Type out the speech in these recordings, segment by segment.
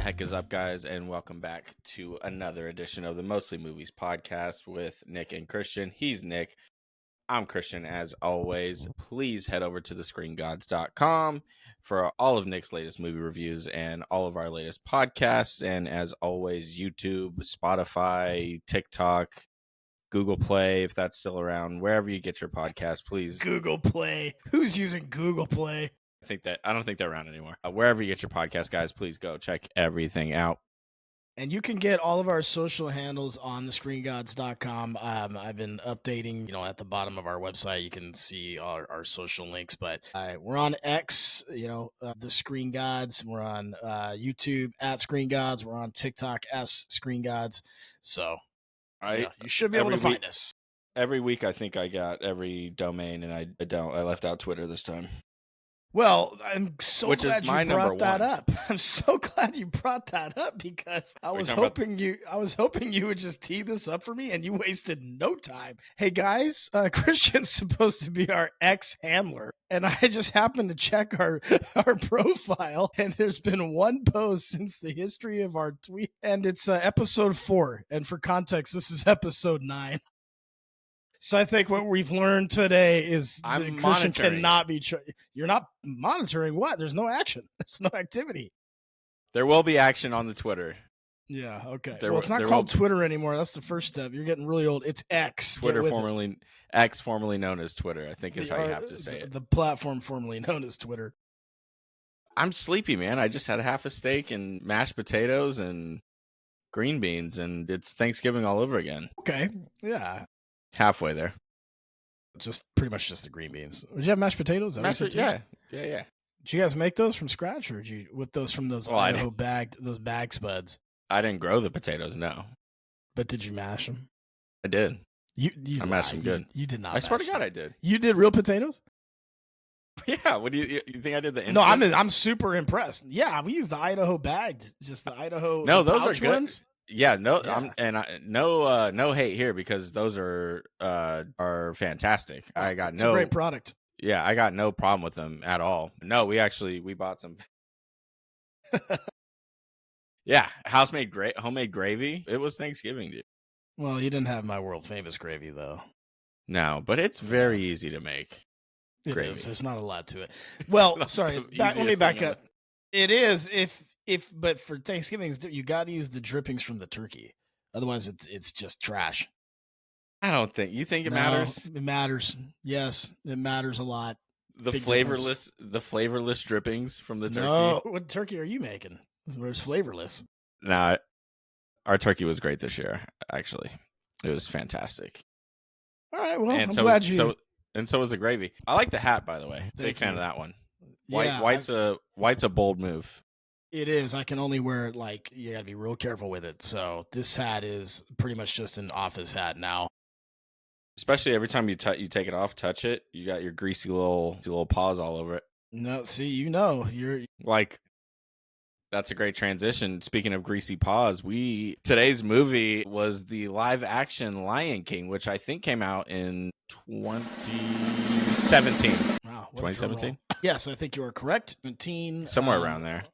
heck is up, guys, and welcome back to another edition of the Mostly Movies podcast with Nick and Christian. He's Nick. I'm Christian, as always. Please head over to thescreengods.com for all of Nick's latest movie reviews and all of our latest podcasts. And as always, YouTube, Spotify, TikTok, Google Play, if that's still around, wherever you get your podcast, please. Google Play. Who's using Google Play? I don't think they're around anymore. Wherever you get your podcast, guys, please go check everything out. And you can get all of our social handles on thescreengods.com. I've been updating, at the bottom of our website, you can see our social links, but we're on X, the Screen Gods. We're on YouTube at Screen Gods. We're on TikTok as Screen Gods. So you should be able to find us. Every week, I think I got every domain, and I left out Twitter this time. Well, I'm so glad you brought that up. I'm so glad you brought that up because I was hoping you would just tee this up for me, and you wasted no time. Hey guys, Christian's supposed to be our ex-handler, and I just happened to check our profile, and there's been one post since the history of our tweet, and it's episode 4. And for context, this is episode 9. So I think what we've learned today is Christian cannot be. You're not monitoring what? There's no action. There's no activity. There will be action on the Twitter. Yeah. Okay. It's not called Twitter anymore. That's the first step. You're getting really old. It's X. Twitter, formerly known as Twitter, I think is how you have to say it. The platform formerly known as Twitter. I'm sleepy, man. I just had half a steak and mashed potatoes and green beans, and it's Thanksgiving all over again. Okay. Yeah. Halfway there. Just pretty much just the green beans. Did you have mashed potatoes? Yeah. Did you guys make those from scratch, or did you whip those from those Idaho bag spuds? I didn't grow the potatoes, no. But did you mash them? I did. I mashed them good. You did not. I swear to God, I did. You did real potatoes? Yeah. What do you think I did? No, I'm super impressed. Yeah, we used the Idaho bagged, just the Idaho. No, those are good. Ones. Yeah, no, yeah. No hate here because those are fantastic. It's a great product. Yeah, I got no problem with them at all. No, we bought some. Yeah, homemade gravy. It was Thanksgiving, dude. Well, you didn't have my world famous gravy though. No, but it's very easy to make. It is. There's not a lot to it. Well, sorry. Let me back up. It is but for Thanksgiving, you got to use the drippings from the turkey. Otherwise, it's just trash. I don't think you think it matters. It matters. Yes, it matters a lot. The flavorless drippings from the turkey. No, what turkey are you making? Where's flavorless? Nah, our turkey was great this year. Actually, it was fantastic. All right, well, I'm glad you. And so was the gravy. I like the hat, by the way. Big fan of that one. White's a bold move. It is. I can only wear it you got to be real careful with it. So this hat is pretty much just an office hat now. Especially every time you take it off, touch it, you got your greasy little paws all over it. No, see, you're that's a great transition. Speaking of greasy paws, today's movie was the live action Lion King, which I think came out in 2017. Wow, 2017? Yes, I think you are correct. 17 somewhere around there.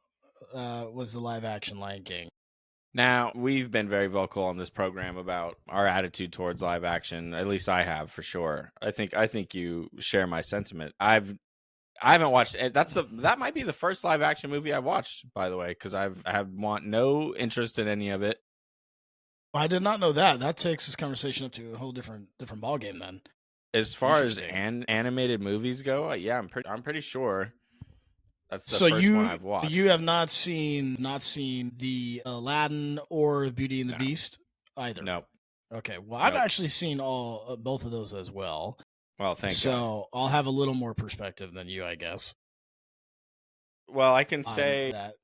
Was the live action Lion King. Now, we've been very vocal on this program about our attitude towards live action. At least I have, for sure. I think you share my sentiment. I haven't watched it. That might be the first live action movie I've watched, by the way, because I want no interest in any of it. I did not know that. That takes this conversation up to a whole different ballgame then. As far as animated movies go, yeah, I'm pretty sure. That's the first one I've watched. You have not seen the Aladdin or Beauty and the Beast either. No. Okay. Well, I've actually seen both of those as well. Well, thank you. So I'll have a little more perspective than you, I guess. Well, I can say that,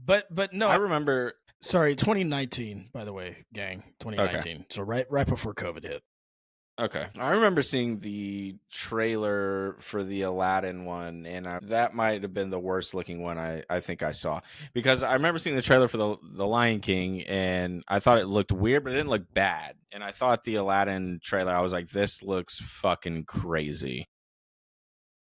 but no, I remember. Sorry, 2019, by the way, gang. 2019. Okay. So right before COVID hit. Okay. I remember seeing the trailer for the Aladdin one, and that might have been the worst looking one I think I saw. Because I remember seeing the trailer for the Lion King, and I thought it looked weird, but it didn't look bad. And I thought the Aladdin trailer, I was like, this looks fucking crazy.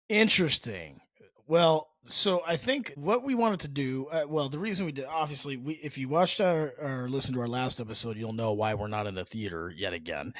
Interesting. Well, So I think what we wanted to do, well, the reason we did, obviously, if you watched or listened to our last episode, you'll know why we're not in the theater yet again.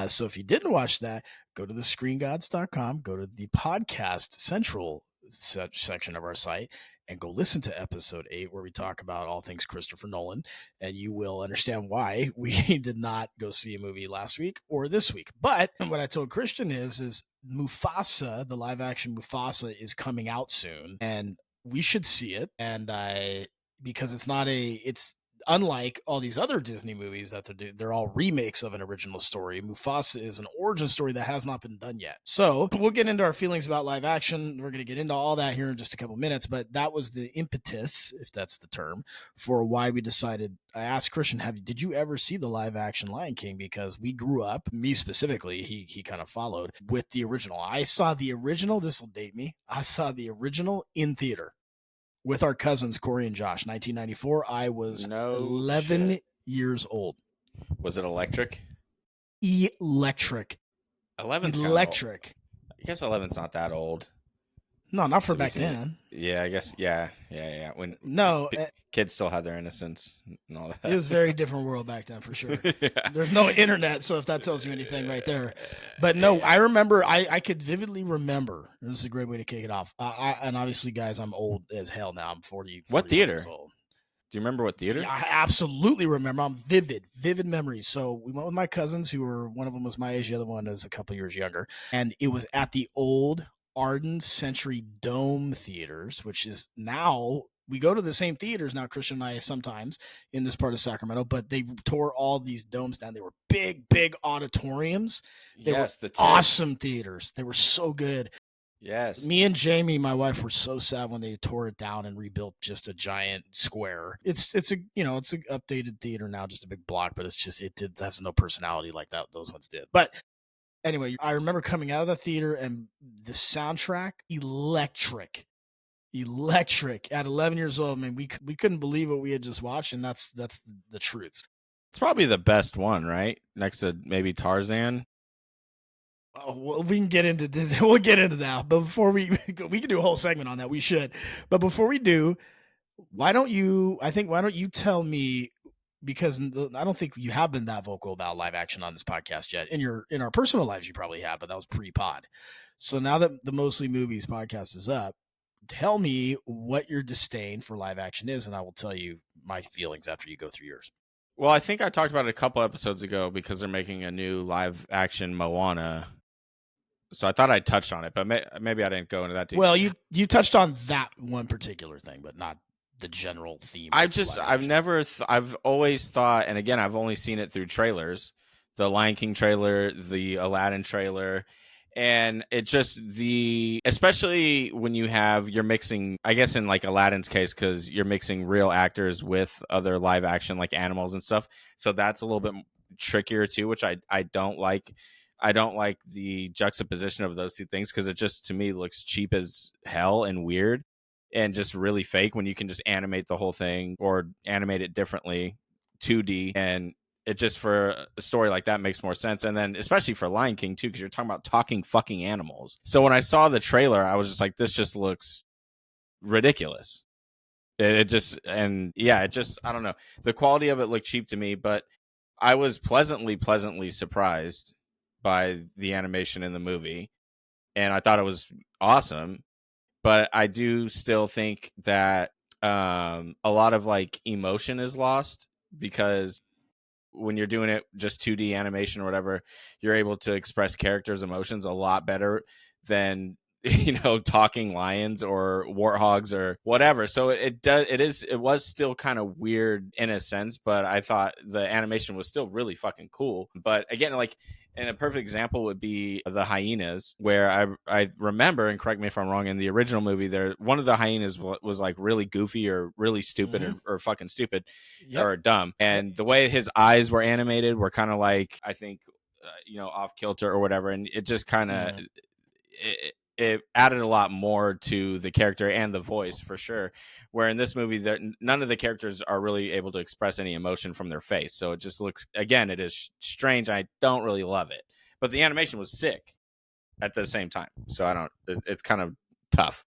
So if you didn't watch that, go to the screengods.com, go to the podcast central section of our site, and go listen to episode 8, where we talk about all things Christopher Nolan, and you will understand why we did not go see a movie last week or this week. But what I told Christian is Mufasa, the live action Mufasa, is coming out soon, and we should see it. And because it's unlike all these other Disney movies that they're all remakes of an original story. Mufasa is an origin story that has not been done yet. So we'll get into our feelings about live action. We're going to get into all that here in just a couple minutes, but that was the impetus, if that's the term, for why we decided. I asked Christian, did you ever see the live action Lion King? Because we grew up, me specifically, he kind of followed with the original. I saw the original, this will date me, I saw the original in theater with our cousins, Corey and Josh, 1994. I was 11 years old. Was it electric? Electric. 11's electric. I guess 11's not that old. No, not for back then. Yeah, I guess. Yeah. When kids still had their innocence and all that. It was a very different world back then, for sure. Yeah. There's no internet, so if that tells you anything right there. But no, I remember, I could vividly remember. This is a great way to kick it off. And obviously, guys, I'm old as hell now. I'm 40. What theater? Years old. Do you remember what theater? Yeah, I absolutely remember. I'm vivid memories. So we went with my cousins, who were, one of them was my age, the other one is a couple years younger, and it was at the old Arden Century Dome theaters, which is now, we go to the same theaters now, Christian and I, sometimes in this part of Sacramento, but they tore all these domes down. They were big auditoriums. They were awesome theaters. They were so good. Yes. Me and Jamie, my wife, were so sad when they tore it down and rebuilt just a giant square. It's an updated theater now, just a big block, but it has no personality like those ones did. But anyway, I remember coming out of the theater and the soundtrack, electric. At 11 years old, man, we couldn't believe what we had just watched, and that's the truth. It's probably the best one, right? Next to maybe Tarzan. Oh, well, we can get into this. We'll get into that. But before we can do a whole segment on that. We should. But before we do, why don't you tell me, because I don't think you have been that vocal about live action on this podcast yet. In our personal lives, you probably have, but that was pre-pod. So now that the Mostly Movies podcast is up, tell me what your disdain for live action is, and I will tell you my feelings after you go through yours. Well, I think I talked about it a couple episodes ago because they're making a new live action Moana. So I thought I touched on it, but maybe I didn't go into that deep. Well, you touched on that one particular thing, but not the general theme. I've always thought, and again, I've only seen it through trailers, the Lion King trailer, the Aladdin trailer, and it just especially when you're mixing, I guess in like Aladdin's case, because you're mixing real actors with other live action like animals and stuff. So that's a little bit trickier too, which I don't like. I don't like the juxtaposition of those two things because it just, to me, looks cheap as hell and weird and just really fake when you can just animate the whole thing or animate it differently, 2D. And it just, for a story like that, makes more sense. And then especially for Lion King too, because you're talking about talking fucking animals. So when I saw the trailer, I was just like, this just looks ridiculous. I don't know. The quality of it looked cheap to me, but I was pleasantly surprised by the animation in the movie, and I thought it was awesome. But I do still think that a lot of like emotion is lost, because when you're doing it just 2D animation or whatever, you're able to express characters' emotions a lot better than talking lions or warthogs or whatever. So it was still kind of weird in a sense, but I thought the animation was still really fucking cool. But again, like, and a perfect example would be the hyenas, where I remember, and correct me if I'm wrong, in the original movie, one of the hyenas was like really goofy or really stupid or fucking stupid or dumb. And the way his eyes were animated were kind of like, I think, off kilter or whatever. And it just kind of, it added a lot more to the character and the voice, for sure. Where in this movie, none of the characters are really able to express any emotion from their face. So it just looks, again, it is strange. I don't really love it, but the animation was sick at the same time. So it's kind of tough.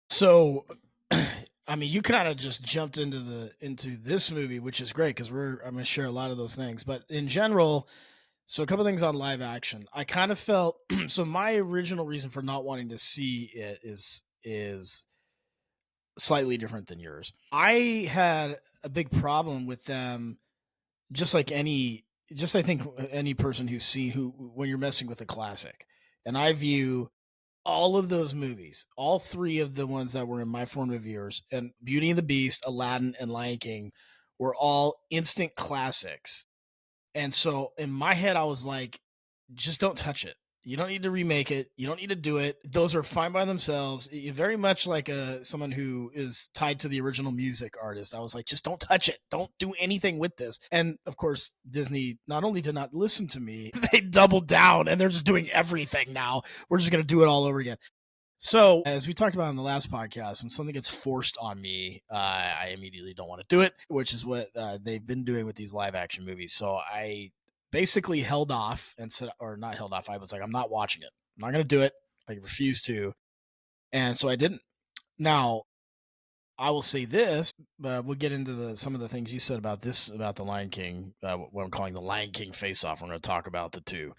So, I mean, you kind of just jumped into this movie, which is great because I'm going to share a lot of those things. But in general, so a couple things on live action. I kind of felt so. My original reason for not wanting to see it is slightly different than yours. I had a big problem with them, just like I think any person who when you're messing with a classic, and I view all of those movies, all three of the ones that were in my formative years, and Beauty and the Beast, Aladdin, and Lion King, were all instant classics. And so in my head, I was like, just don't touch it. You don't need to remake it. You don't need to do it. Those are fine by themselves. Very much like someone who is tied to the original music artist. I was like, just don't touch it. Don't do anything with this. And of course, Disney not only did not listen to me, they doubled down and they're just doing everything now. We're just going to do it all over again. So, as we talked about in the last podcast, when something gets forced on me, I immediately don't want to do it, which is what they've been doing with these live action movies. So, I basically held off and said, or not held off, I was like, I'm not watching it. I'm not going to do it. I refuse to. And so I didn't. Now, I will say this, we'll get into some of the things you said about the Lion King, what I'm calling the Lion King face off. We're going to talk about the two.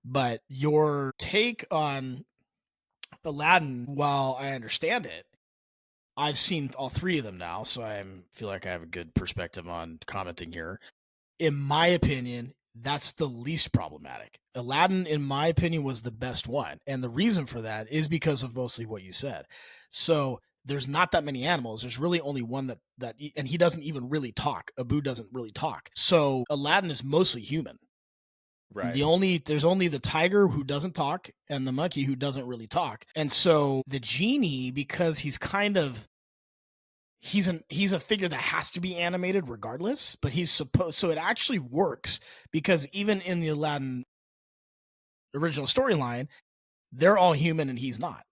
But your take on Aladdin, while I understand it, I've seen all three of them now, so I feel like I have a good perspective on commenting here. In my opinion, that's the least problematic. Aladdin, in my opinion, was the best one. And the reason for that is because of mostly what you said. So there's not that many animals. There's really only one and he doesn't even really talk. Abu doesn't really talk. So Aladdin is mostly human. Right. There's only the tiger who doesn't talk and the monkey who doesn't really talk. And so the genie, because he's a figure that has to be animated regardless, but so it actually works because even in the Aladdin original storyline, they're all human and he's not.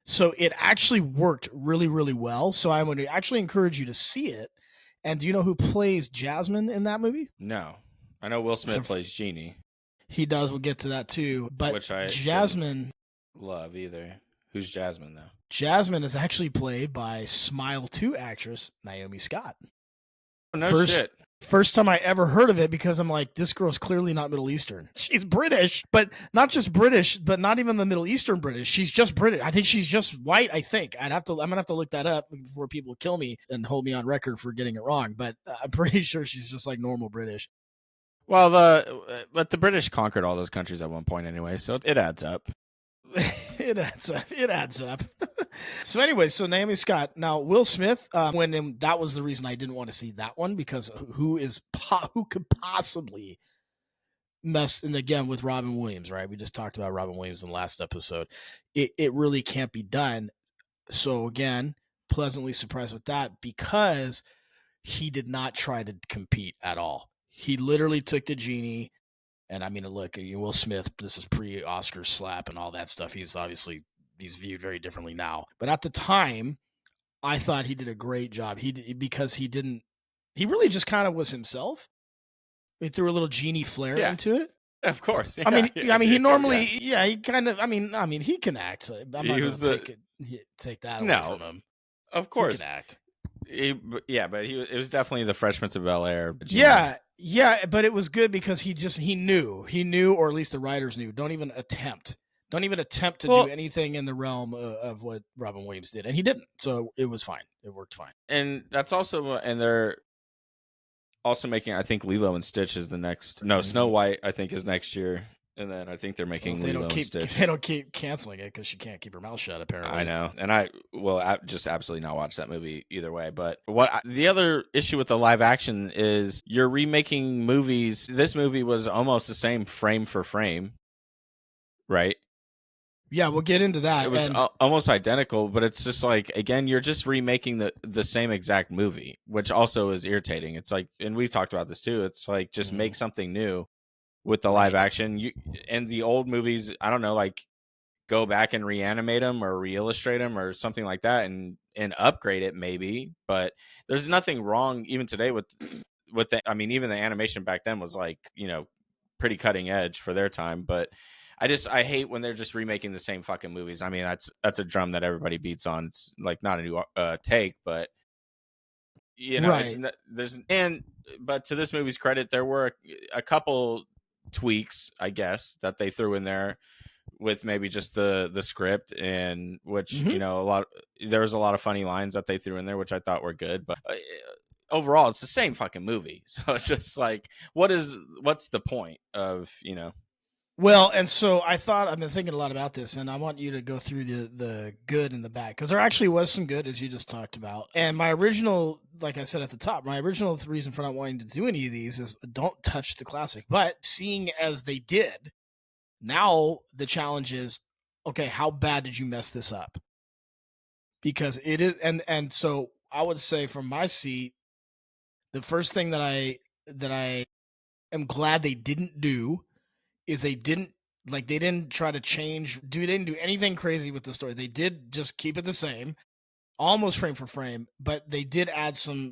So it actually worked really, really well. So I would actually encourage you to see it. And do you know who plays Jasmine in that movie? No. I know Will Smith plays Genie. He does. We'll get to that too. But which I Jasmine love either. Who's Jasmine though? Jasmine is actually played by Smile 2 actress Naomi Scott. Oh, no shit. First time I ever heard of it because I'm like, this girl's clearly not Middle Eastern. She's British, but not just British, but not even the Middle Eastern British. She's just British. I think she's just white. I think I'm gonna have to look that up before people kill me and hold me on record for getting it wrong. But I'm pretty sure she's just like normal British. Well, but the British conquered all those countries at one point anyway, so it adds up. It adds up. So anyway, so Naomi Scott. Now Will Smith, that was the reason I didn't want to see that one, because who could possibly mess, and again with Robin Williams, right? We just talked about Robin Williams in the last episode. It really can't be done. So again, pleasantly surprised with that because he did not try to compete at all. He literally took the genie. And I mean, look, Will Smith, this is pre-Oscar slap and all that stuff. He's viewed very differently now. But at the time, I thought he did a great job. Because he really just kind of was himself. He threw a little genie flair into it. Of course. Yeah, he normally, he kind of, he can act. So I'm not going to take that away from him. Of course. He can act. But it was definitely the Fresh Prince of Bel-Air. Yeah, but it was good because he knew, or at least the writers knew. Don't even attempt to do anything in the realm of what Robin Williams did, and he didn't. So it was fine. It worked fine. And that's also, and they're also making, I think, Lilo and Stitch is the next. No, Snow White, I think, is next year. And then I think they're making Lilo and Stitch. They don't keep canceling it because she can't keep her mouth shut, apparently. I know. And I will just absolutely not watch that movie either way. But the other issue with the live action is you're remaking movies. This movie was almost the same frame for frame, right? Yeah, we'll get into that. It was almost identical, but it's just like, again, you're just remaking the same exact movie, which also is irritating. It's like, and we've talked about this too, it's like, just make something new. With the live action, and the old movies, I don't know, like go back and reanimate them or reillustrate them or something like that, and upgrade it maybe. But there's nothing wrong even today with even the animation back then was like, pretty cutting edge for their time. But I hate when they're just remaking the same fucking movies. I mean, that's a drum that everybody beats on. It's like not a new take, but right. But to this movie's credit, there were a couple tweaks, I guess, that they threw in there with maybe just the script, and which there was a lot of funny lines that they threw in there, which I thought were good, but overall it's the same fucking movie. So it's just like, what's the point of Well, and so I've been thinking a lot about this, and I want you to go through the good and the bad, because there actually was some good, as you just talked about. And my original, like I said at the top, my original reason for not wanting to do any of these is don't touch the classic. But seeing as they did, now the challenge is, okay, how bad did you mess this up? Because it is, and so I would say from my seat, the first thing that I am glad they didn't do is they didn't try to change, they didn't do anything crazy with the story. They did just keep it the same, almost frame for frame, but they did add some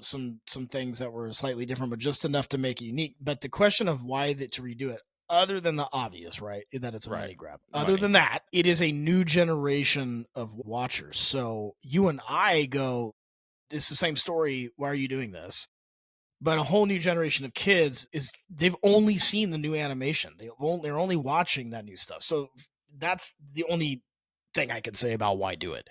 things that were slightly different, but just enough to make it unique. But the question of why to redo it, other than the obvious, right, that it's a money grab. Other than that, it is a new generation of watchers. So you and I go, it's the same story. Why are you doing this? But a whole new generation of kids they've only seen the new animation. They're only watching that new stuff. So that's the only thing I can say about why do it.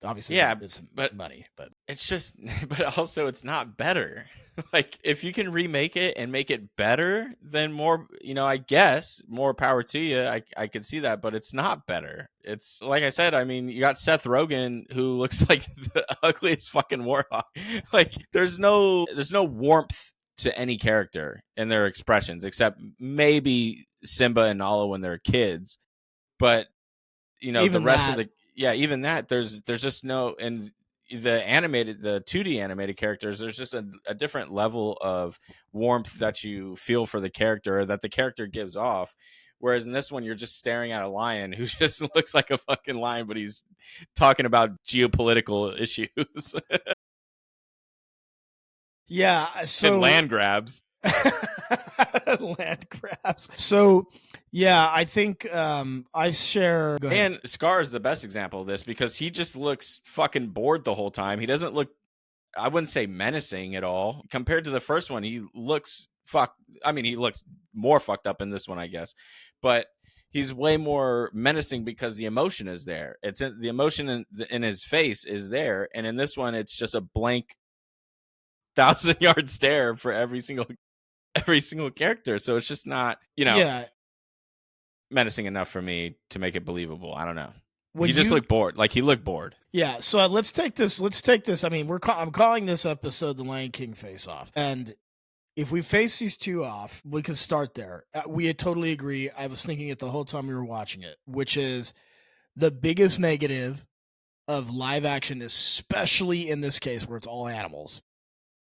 Obviously, it's money, but it's just, but also it's not better. Like, if you can remake it and make it better, then more, I guess more power to you. I could see that, but it's not better. It's like I said, I mean, you got Seth Rogen, who looks like the ugliest fucking warthog. Like, there's no warmth to any character in their expressions, except maybe Simba and Nala when they're kids. But even the rest of the even that, there's just no, and the 2D animated characters, there's just a different level of warmth that you feel for the character, that the character gives off. Whereas in this one, you're just staring at a lion who just looks like a fucking lion, but he's talking about geopolitical issues. Yeah, so and land grabs. Land grabs. So yeah, I think I share. And Scar is the best example of this, because he just looks fucking bored the whole time. He doesn't look, I wouldn't say menacing at all. Compared to the first one, he looks he looks more fucked up in this one, I guess. But he's way more menacing because the emotion is there. The emotion in his face is there. And in this one, it's just a blank 1,000-yard stare for every single character. So it's just not, menacing enough for me to make it believable. I don't know. He just looked bored. Like, he looked bored. Yeah. So let's take this. I mean, I'm calling this episode the Lion King Face Off. And if we face these two off, we can start there. We totally agree. I was thinking it the whole time we were watching it, which is the biggest negative of live action, especially in this case where it's all animals,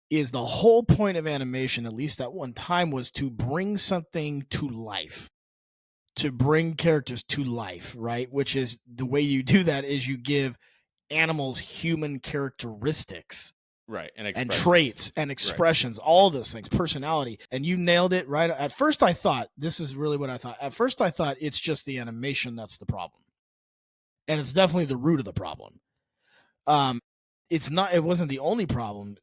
is the whole point of animation, at least at one time, was to bring something to life. To bring characters to life, right? Which is, the way you do that is you give animals human characteristics, right, and traits and expressions, all those things, personality, and you nailed it right. At first I thought, this is really what I thought. At first I thought it's just the animation that's the problem, and it's definitely the root of the problem. It's not. It wasn't the only problem.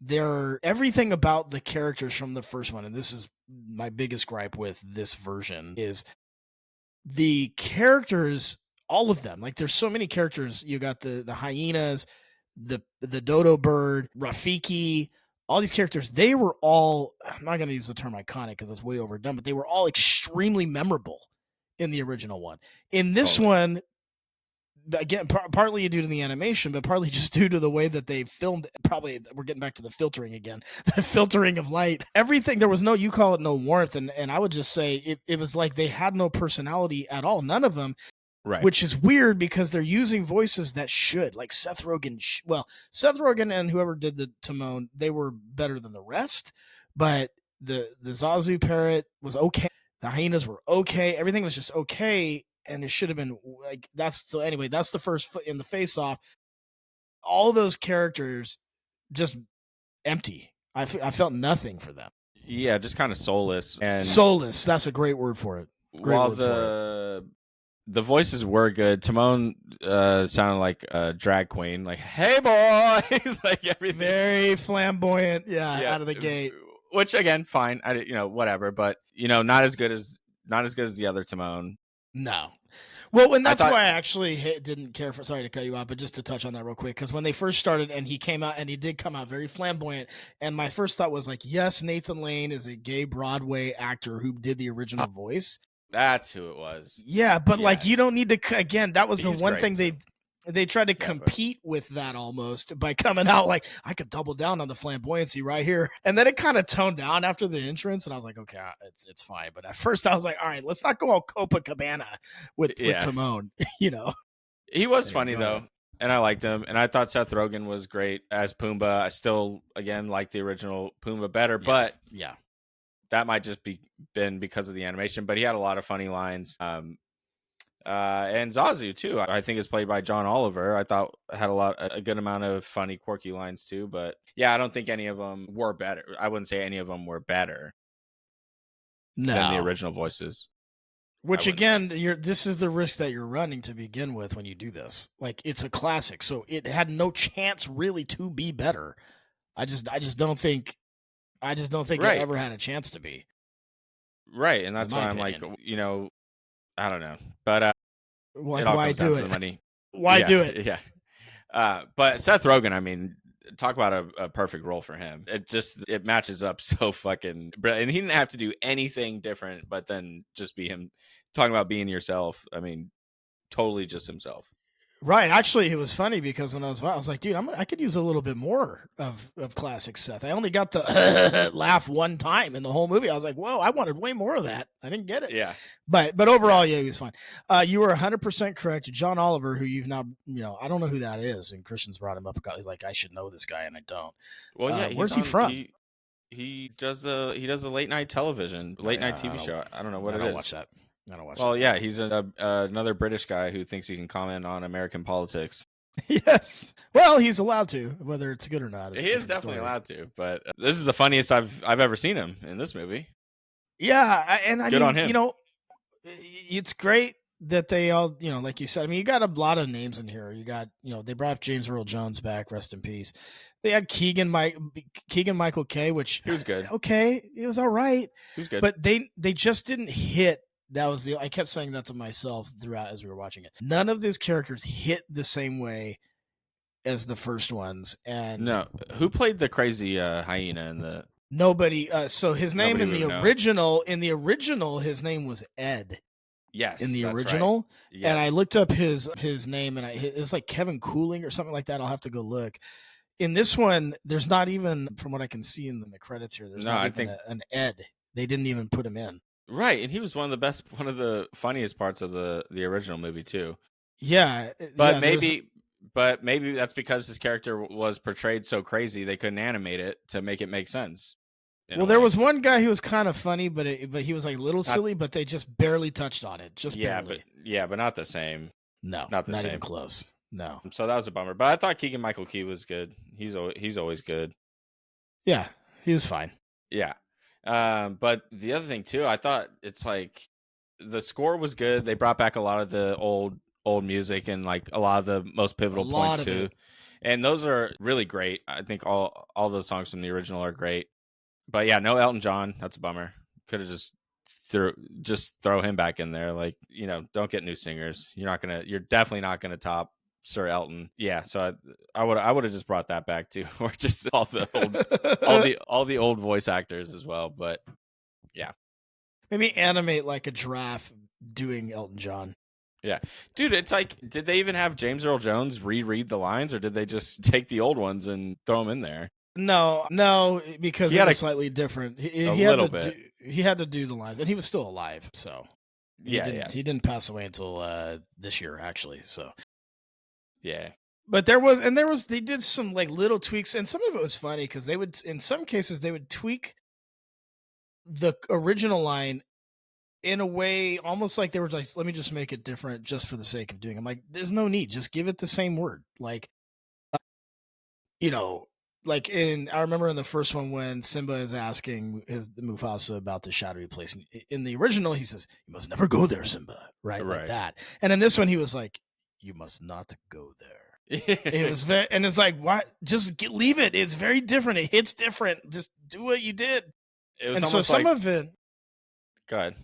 Everything about the characters from the first one, and this is my biggest gripe with this version, is the characters, all of them. Like, there's so many characters. You got the hyenas, the dodo bird, Rafiki, all these characters. They were all, I'm not going to use the term iconic because it's way overdone, but they were all extremely memorable in the original one. In this one, again, partly due to the animation, but partly just due to the way that they filmed. Probably we're getting back to the filtering again, the filtering of light, everything. There was no, you call it no warmth. And I would just say it was like they had no personality at all. None of them. Right. Which is weird because they're using voices that should, like Seth Rogen. Seth Rogen and whoever did the Timon, they were better than the rest. But the Zazu parrot was okay. The hyenas were okay. Everything was just okay. And it should have been like, so anyway, that's the first foot in the face off. All those characters just empty. I felt nothing for them. Yeah, just kind of soulless. Soulless. That's a great word for it. While the the voices were good. Timon sounded like a drag queen, like "Hey boys," like everything. Very flamboyant, out of the gate. Which again, fine. Whatever. But not as good as the other Timon. No. Well, and that's why I actually didn't care for. Sorry to cut you off, but just to touch on that real quick, because when they first started, and he came out, and he did come out very flamboyant, and my first thought was like, yes, Nathan Lane is a gay Broadway actor who did the original voice. That's who it was. Yeah, but like you don't need to. Again, that was the one thing they tried to compete with that almost by coming out like, I could double down on the flamboyancy right here. And then it kind of toned down after the entrance. And I was like, okay, it's fine. But at first I was like, all right, let's not go all Copacabana with Timon, He was funny though. And I liked him. And I thought Seth Rogen was great as Pumbaa. I still, again, like the original Pumbaa better. But that might just been because of the animation. But he had a lot of funny lines. And Zazu too, I think is played by John Oliver. I thought had a good amount of funny, quirky lines too. But I don't think any of them were better. I wouldn't say any of them were better than the original voices. Which again, this is the risk that you're running to begin with when you do this. Like, it's a classic, so it had no chance really to be better. I just don't think it ever had a chance to be. Right, and that's why I'm like, I don't know, but why do it? Money. Why do it? Yeah. But Seth Rogen, I mean, talk about a perfect role for him. It matches up so fucking brilliant. And he didn't have to do anything different, but then just be him. Talking about being yourself. I mean, totally just himself. Right. Actually, it was funny because when I was like, dude, I could use a little bit more of classic Seth. I only got the laugh one time in the whole movie. I was like, whoa, I wanted way more of that. I didn't get it. Yeah. But overall, he was fine. You were 100% correct. John Oliver, who you've now, I don't know who that is. And Christian's brought him up. He's like, I should know this guy, and I don't. Well, yeah. Where's he from? He does the late night television, late night TV show. I don't know what it is. I don't watch that. I don't watch. Well, yeah, he's another British guy who thinks he can comment on American politics. Yes. Well, he's allowed to, whether it's good or not. He is definitely allowed to. But this is the funniest I've ever seen him in this movie. Yeah, and I mean, on him. It's great that they all, like you said. I mean, you got a lot of names in here. You got, they brought James Earl Jones back, rest in peace. They had Keegan Michael Kay, which he was good. Okay, it was all right. He was good, but they just didn't hit. That was I kept saying that to myself throughout as we were watching it. None of these characters hit the same way as the first ones. And no, who played the crazy hyena in the? Nobody. So his name in the original, his name was Ed. Yes, in the original. Right. Yes. And I looked up his name, and it's like Kevin Cooling or something like that. I'll have to go look. In this one, there's not even, from what I can see in the credits here, there's not even an Ed. They didn't even put him in. Right, and he was one of the funniest parts of the original movie too. Yeah, but maybe that's because his character was portrayed so crazy they couldn't animate it to make it make sense. Well, there was one guy who was kind of funny, but he was like a little silly, but they just barely touched on it. Just barely. But not the same. No, not same. Even close. No. So that was a bummer. But I thought Keegan Michael Key was good. He's always good. Yeah, he was fine. Yeah. But the other thing too, I thought it's like the score was good. They brought back a lot of the old music and like a lot of the most pivotal points too. And those are really great. I think all those songs from the original are great. But yeah, no Elton John. That's a bummer. Could have just throw him back in there. Like, don't get new singers. You're definitely not gonna top Sir Elton. Yeah, so I would have just brought that back too, or just all the old all the old voice actors as well. But yeah, maybe animate like a giraffe doing Elton John. Yeah, dude, it's like, did they even have James Earl Jones reread the lines, or did they just take the old ones and throw them in there? No, because it was slightly different. He had to do the lines, and he was still alive. So he didn't pass away until this year, actually. So. Yeah. But they did some like little tweaks, and some of it was funny because in some cases they would tweak the original line in a way almost like they were like, let me just make it different just for the sake of doing it. I'm like, there's no need. Just give it the same word. Like, Like I remember in the first one when Simba is asking the Mufasa about the shadowy place. In the original, he says, "You must never go there, Simba." Right, like that. And in this one, he was like, "You must not go there." It was very, and it's like, why? Just leave it. It's very different. It hits different. Just do what you did. It was, and so some of it. Go ahead.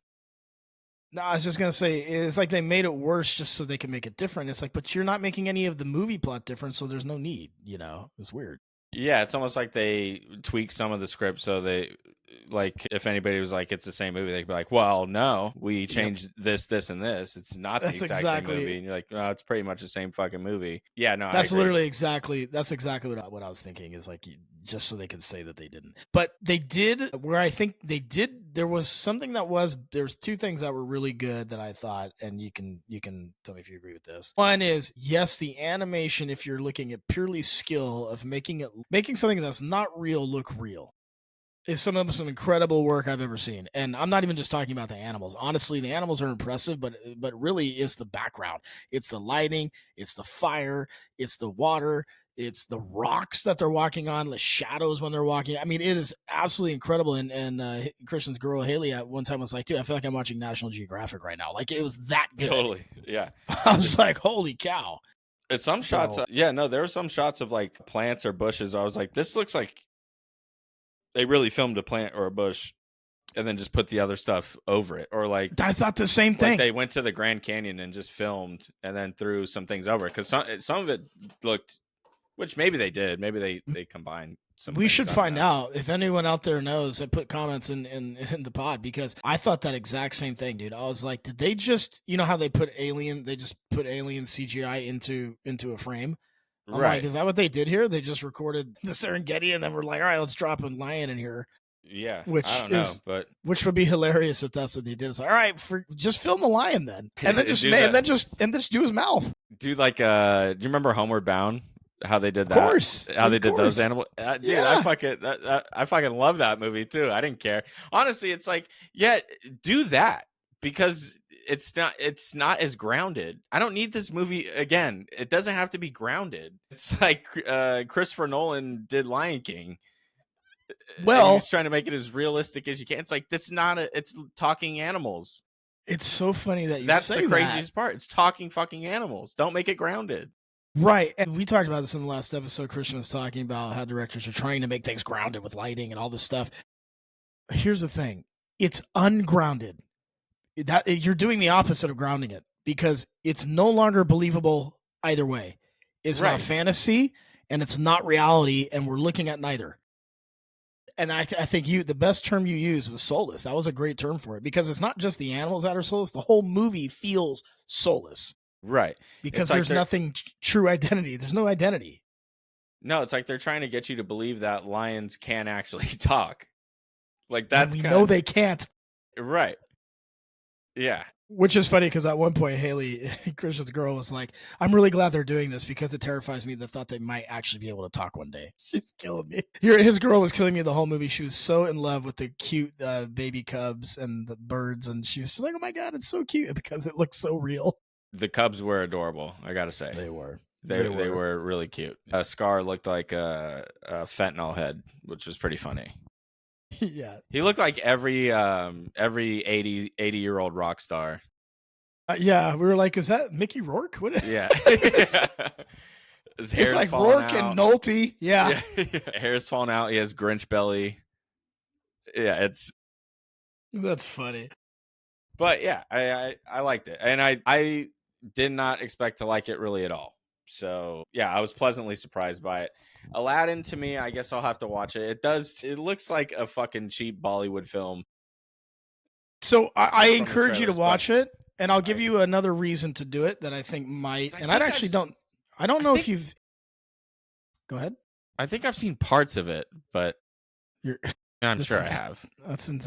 No, I was just gonna say it's like they made it worse just so they can make it different. It's like, but you're not making any of the movie plot different, so there's no need. It's weird. Yeah, it's almost like they tweak some of the script so they, like, if anybody was like, it's the same movie, they'd be like, well, no, we changed this, and this. It's not the exact same movie. And you're like, no, it's pretty much the same fucking movie. Yeah, no, that's literally exactly what I was thinking, is like, just so they could say that they didn't. But they did, where I think they did, there was two things that were really good that I thought, and you can tell me if you agree with this. One is, yes, the animation, if you're looking at purely skill of making something that's not real look real, is some incredible work I've ever seen. And I'm not even just talking about the animals. Honestly, the animals are impressive, but really it's the background. It's the lighting, it's the fire, it's the water, it's the rocks that they're walking on, the shadows when they're walking. I mean, it is absolutely incredible. And Christian's girl Haley at one time was like, dude, I feel like I'm watching National Geographic right now. Like, it was that good. Totally. Yeah. I was like, holy cow. Some shots, there were some shots of like plants or bushes. I was like, this looks like they really filmed a plant or a bush and then just put the other stuff over it. Or like, I thought the same thing. Like they went to the Grand Canyon and just filmed and then threw some things over it. Cause some of it looked, which maybe they did. Maybe they combined some. We should find out if anyone out there knows, and put comments in the pod, because I thought that exact same thing, dude. I was like, did they just, how they put alien CGI into a frame? I'm right. Like, is that what they did here? They just recorded the Serengeti and then we're like, all right, let's drop a lion in here. Yeah, I don't know, but which would be hilarious if that's what they did. It's like, all right, just film the lion then, and then just do his mouth. Do like, do you remember Homeward Bound? How they did that? Of course, how they did those animals. Dude, yeah. I fucking love that movie too. I didn't care. Honestly, it's like, yeah, do that, because it's not as grounded. I don't need this movie again. It doesn't have to be grounded. It's like Christopher Nolan did Lion King. Well, he's trying to make it as realistic as you can. It's like, it's talking animals. It's so funny that that's the craziest part. It's talking fucking animals. Don't make it grounded. Right. And we talked about this in the last episode. Christian was talking about how directors are trying to make things grounded with lighting and all this stuff. Here's the thing. It's ungrounded. That you're doing the opposite of grounding it, because it's no longer believable either way. It's not fantasy and it's not reality, and we're looking at neither. And I think the best term you used was soulless. That was a great term for it, because it's not just the animals that are soulless. The whole movie feels soulless. Right. Because there's nothing true identity. There's no identity. No, it's like they're trying to get you to believe that lions can actually talk. Like, that's we know they can't. Right. Yeah. Which is funny, because at one point, Haley, Christian's girl, was like, I'm really glad they're doing this, because it terrifies me the thought they might actually be able to talk one day. She's killing me. His girl was killing me the whole movie. She was so in love with the cute baby cubs and the birds, and she was like, oh my God, it's so cute, because it looks so real. The cubs were adorable, I gotta say. They were. They were really cute. Scar looked like a fentanyl head, which was pretty funny. Yeah, he looked like every 80-year-old rock star. Yeah, we were like, is that Mickey Rourke? What? Yeah. His hair's like Rourke out. And Nolte. Yeah. Hair's falling out. He has Grinch belly. Yeah, that's funny. But yeah, I liked it, and I did not expect to like it really at all. So yeah, I was pleasantly surprised by it. Aladdin, to me, I guess I'll have to watch it. It looks like a fucking cheap Bollywood film. So I encourage you to watch it, and I'll give you another reason to do it that I think might. And I actually don't. I don't know if you've. Go ahead. I think I've seen parts of it, but I'm sure I have. That's an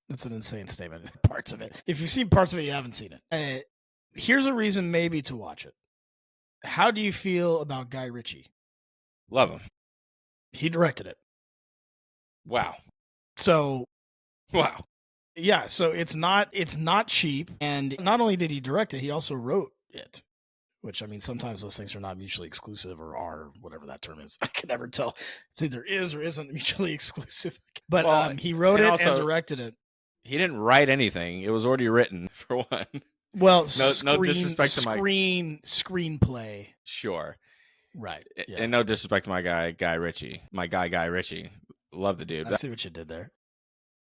insane statement. Parts of it. If you've seen parts of it, you haven't seen it. Here's a reason maybe to watch it. How do you feel about Guy Ritchie? Love him. He directed it. Wow. So. Wow. Yeah, so it's not cheap, and not only did he direct it, he also wrote it, which, I mean, sometimes those things are not mutually exclusive or are, whatever that term is. I can never tell. It's either is or isn't mutually exclusive. But he wrote it and directed it. He didn't write anything. It was already written, for one. Well, no disrespect to screenplay. Sure. Right. Yeah. And no disrespect to my guy, Guy Ritchie. Guy Ritchie. Love the dude. I see what you did there.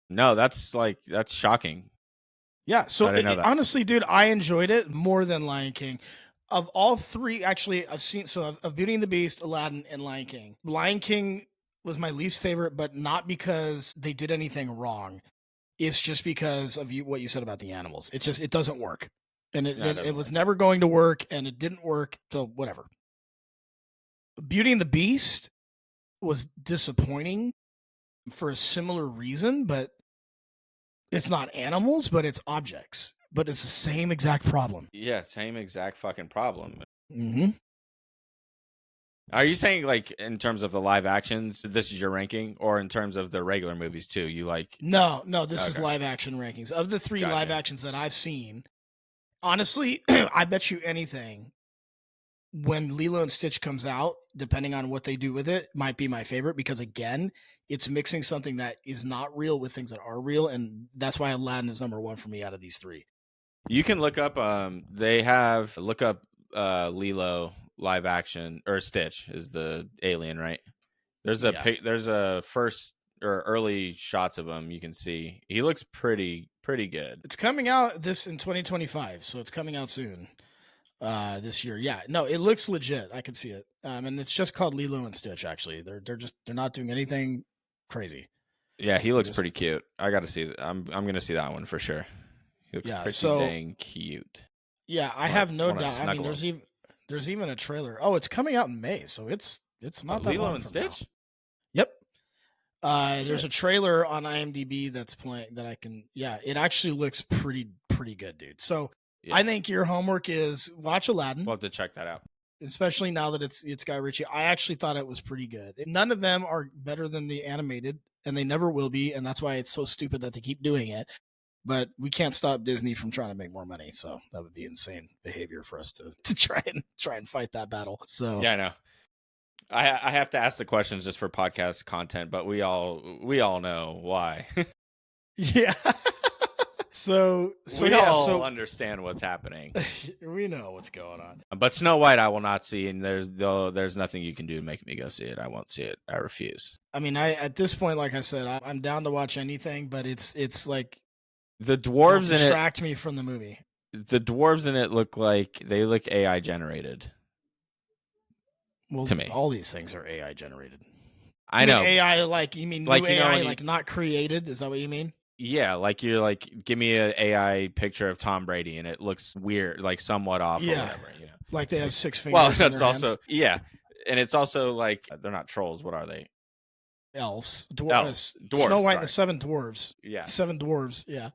No, that's shocking. Yeah. So honestly, dude, I enjoyed it more than Lion King. Of all three, actually, I've seen, of Beauty and the Beast, Aladdin, and Lion King. Lion King was my least favorite, but not because they did anything wrong. It's just because of what you said about the animals. It doesn't work. And it was never going to work, and it didn't work, so whatever. Beauty and the Beast was disappointing for a similar reason, but it's not animals, but it's objects. But it's the same exact problem. Yeah, same exact fucking problem. Mm-hmm. Are you saying, like, in terms of the live actions, this is your ranking, or in terms of the regular movies too? You like? No, this is live action rankings. Of the three live actions that I've seen, honestly, I bet you anything, when Lilo and Stitch comes out, depending on what they do with it, might be my favorite, because again, it's mixing something that is not real with things that are real, and that's why Aladdin is number one for me out of these three. You can look up Lilo live action, or Stitch is the alien, right? There's a first or early shots of him. You can see he looks pretty good. It's coming out in 2025, so it's coming out soon. This year. Yeah, no, it looks legit. I can see it. And it's just called Lilo and Stitch. Actually, they're not doing anything crazy. Yeah, he looks pretty cute. I got to see that. I'm gonna see that one for sure. He looks pretty dang cute. Yeah, I have no doubt. I mean, there's even a trailer. Oh, it's coming out in May, so it's not that Lilo long and from Stitch. Now. Yep. There's a trailer on IMDb that's playing that I can. Yeah, it actually looks pretty good, dude. So. Yeah. I think your homework is watch Aladdin. We'll have to check that out. Especially now that it's Guy Ritchie. I actually thought it was pretty good. None of them are better than the animated, and they never will be, and that's why it's so stupid that they keep doing it. But we can't stop Disney from trying to make more money, so that would be insane behavior for us to try and fight that battle. So yeah, I know. I have to ask the questions just for podcast content, but we all know why. Yeah. So we all understand what's happening. We know what's going on. But Snow White, I will not see, and there's nothing you can do to make me go see it. I won't see it. I refuse. I mean, at this point, like I said, I'm down to watch anything, but it's like the dwarves in it distract me from the movie. The dwarves in it look AI generated. Well, to me, all these things are AI generated. I know AI, like you mean new AI, like not created? Is that what you mean? Yeah, like you're like, give me an AI picture of Tom Brady and it looks weird, like somewhat off or whatever. You know, like they have 6 fingers. Well, that's also and it's also like they're not trolls. What are they? Elves, dwarves. Snow White and the 7 dwarves. Yeah, 7 dwarves. Yeah,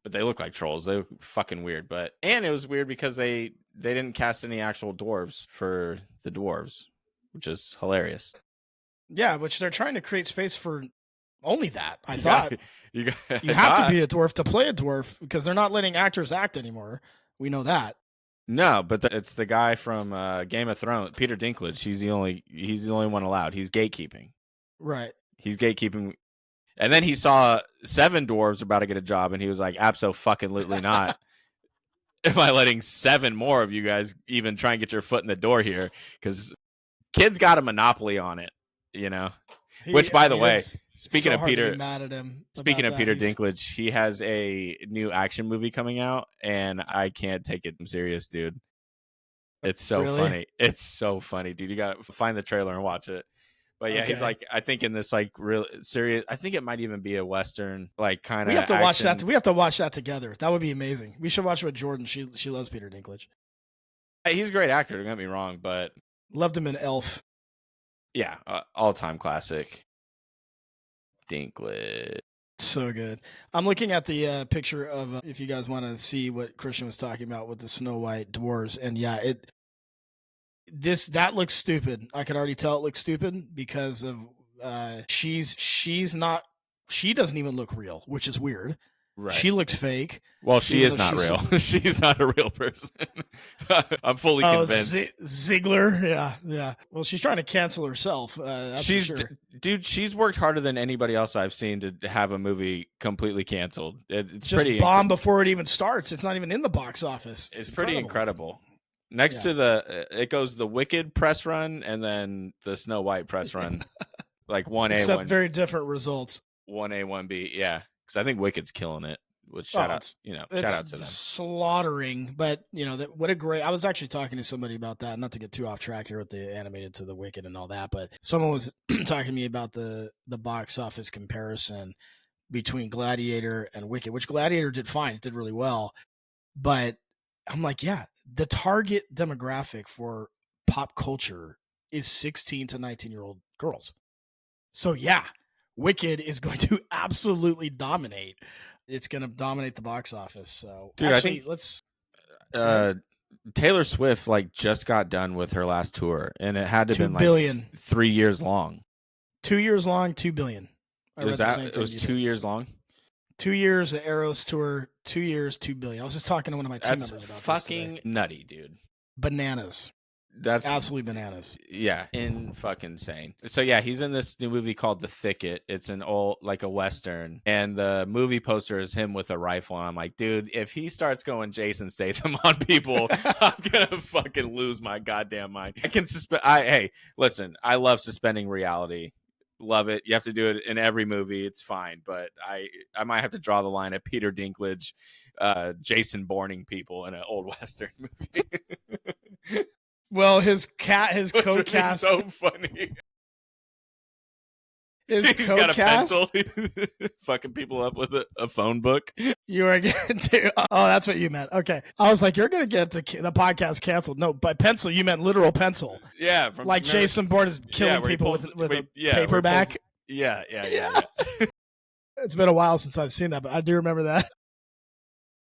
but they look like trolls. They look fucking weird. And it was weird because they didn't cast any actual dwarves for the dwarves, which is hilarious. Yeah, which they're trying to create space for. Only that, I thought. You have to be a dwarf to play a dwarf because they're not letting actors act anymore. We know that. No, but it's the guy from Game of Thrones, Peter Dinklage. He's the only one allowed. He's gatekeeping. Right. He's gatekeeping. And then he saw 7 dwarves about to get a job, and he was like, "Abso-fucking-lutely not. Am I letting 7 more of you guys even try and get your foot in the door here? Because kids got a monopoly on it, you know." Which, by the way, speaking of Peter Dinklage, he has a new action movie coming out, and I can't take it serious, dude. It's so funny. It's so funny, dude. You got to find the trailer and watch it. But yeah, he's like, I think in this like real serious. I think it might even be a Western, like kind of. We have to watch that. We have to watch that together. That would be amazing. We should watch it with Jordan. She loves Peter Dinklage. He's a great actor. Don't get me wrong, but loved him in Elf. Yeah, all-time classic. Dinklage. So good. I'm looking at the picture of, if you guys want to see what Christian was talking about with the Snow White dwarves, and yeah, that looks stupid. I could already tell it looks stupid because of she doesn't even look real, which is weird. Right. She looks fake. Well, she is not real. She's not a real person. I'm fully convinced. Ziegler, yeah. Well, she's trying to cancel herself. That's for sure. Dude, she's worked harder than anybody else I've seen to have a movie completely canceled. It's just pretty bomb before it even starts. It's not even in the box office. It's pretty incredible. Next to it goes the Wicked press run and then the Snow White press run, like 1A, except very different results. 1A, 1B, yeah. Because I think Wicked's killing it. With shout out to them. Slaughtering, but what a great. I was actually talking to somebody about that. Not to get too off track here with the animated to the Wicked and all that, but someone was talking to me about the box office comparison between Gladiator and Wicked, which Gladiator did fine. It did really well, but I'm like, yeah, the target demographic for pop culture is 16 to 19-year-old girls. So yeah, Wicked is going to absolutely dominate. It's going to dominate the box office. So, dude, actually, I think Taylor Swift just got done with her last tour, and it had to have been 3 years long. 2 years long, $2 billion. It was 2 years long. 2 years, the Eras tour. 2 years, $2 billion. I was just talking to one of my team members about fucking this nutty, dude. Bananas. That's absolutely bananas. Yeah, fucking insane. So yeah, he's in this new movie called The Thicket. It's an old a Western, and the movie poster is him with a rifle. And I'm like, dude, if he starts going Jason Statham on people, I'm gonna fucking lose my goddamn mind. I can hey, listen, I love suspending reality. Love it. You have to do it in every movie. It's fine, but I might have to draw the line at Peter Dinklage, Jason Bourning people in an old Western movie. Well, his co-cast, so funny. He's got a pencil, fucking people up with a phone book. You are getting to, oh, that's what you meant. Okay, I was like, you're gonna get the podcast canceled. No, by pencil you meant literal pencil. Yeah, Jason Bourne is killing people with a paperback. Yeah. It's been a while since I've seen that, but I do remember that.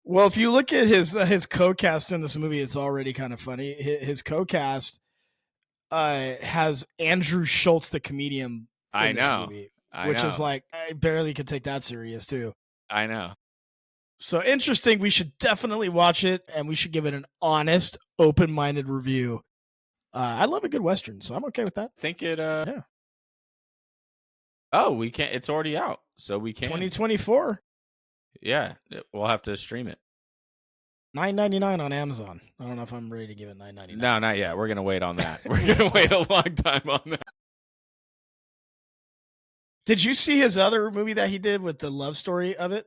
Well, if you look at his co-cast in this movie, it's already kind of funny. His co-cast has Andrew Schultz, the comedian. I know. Movie, which is I barely could take that serious too. I know. So interesting. We should definitely watch it, and we should give it an honest, open-minded review. I love a good Western, so I'm okay with that. Think it. Yeah. Oh, we can't. It's already out, so we can. 2024. Yeah, we'll have to stream it. $9.99 on Amazon. I don't know if I'm ready to give it $9.99. No, not yet. We're gonna wait on that. We're gonna wait a long time on that. Did you see his other movie that he did with the love story of it?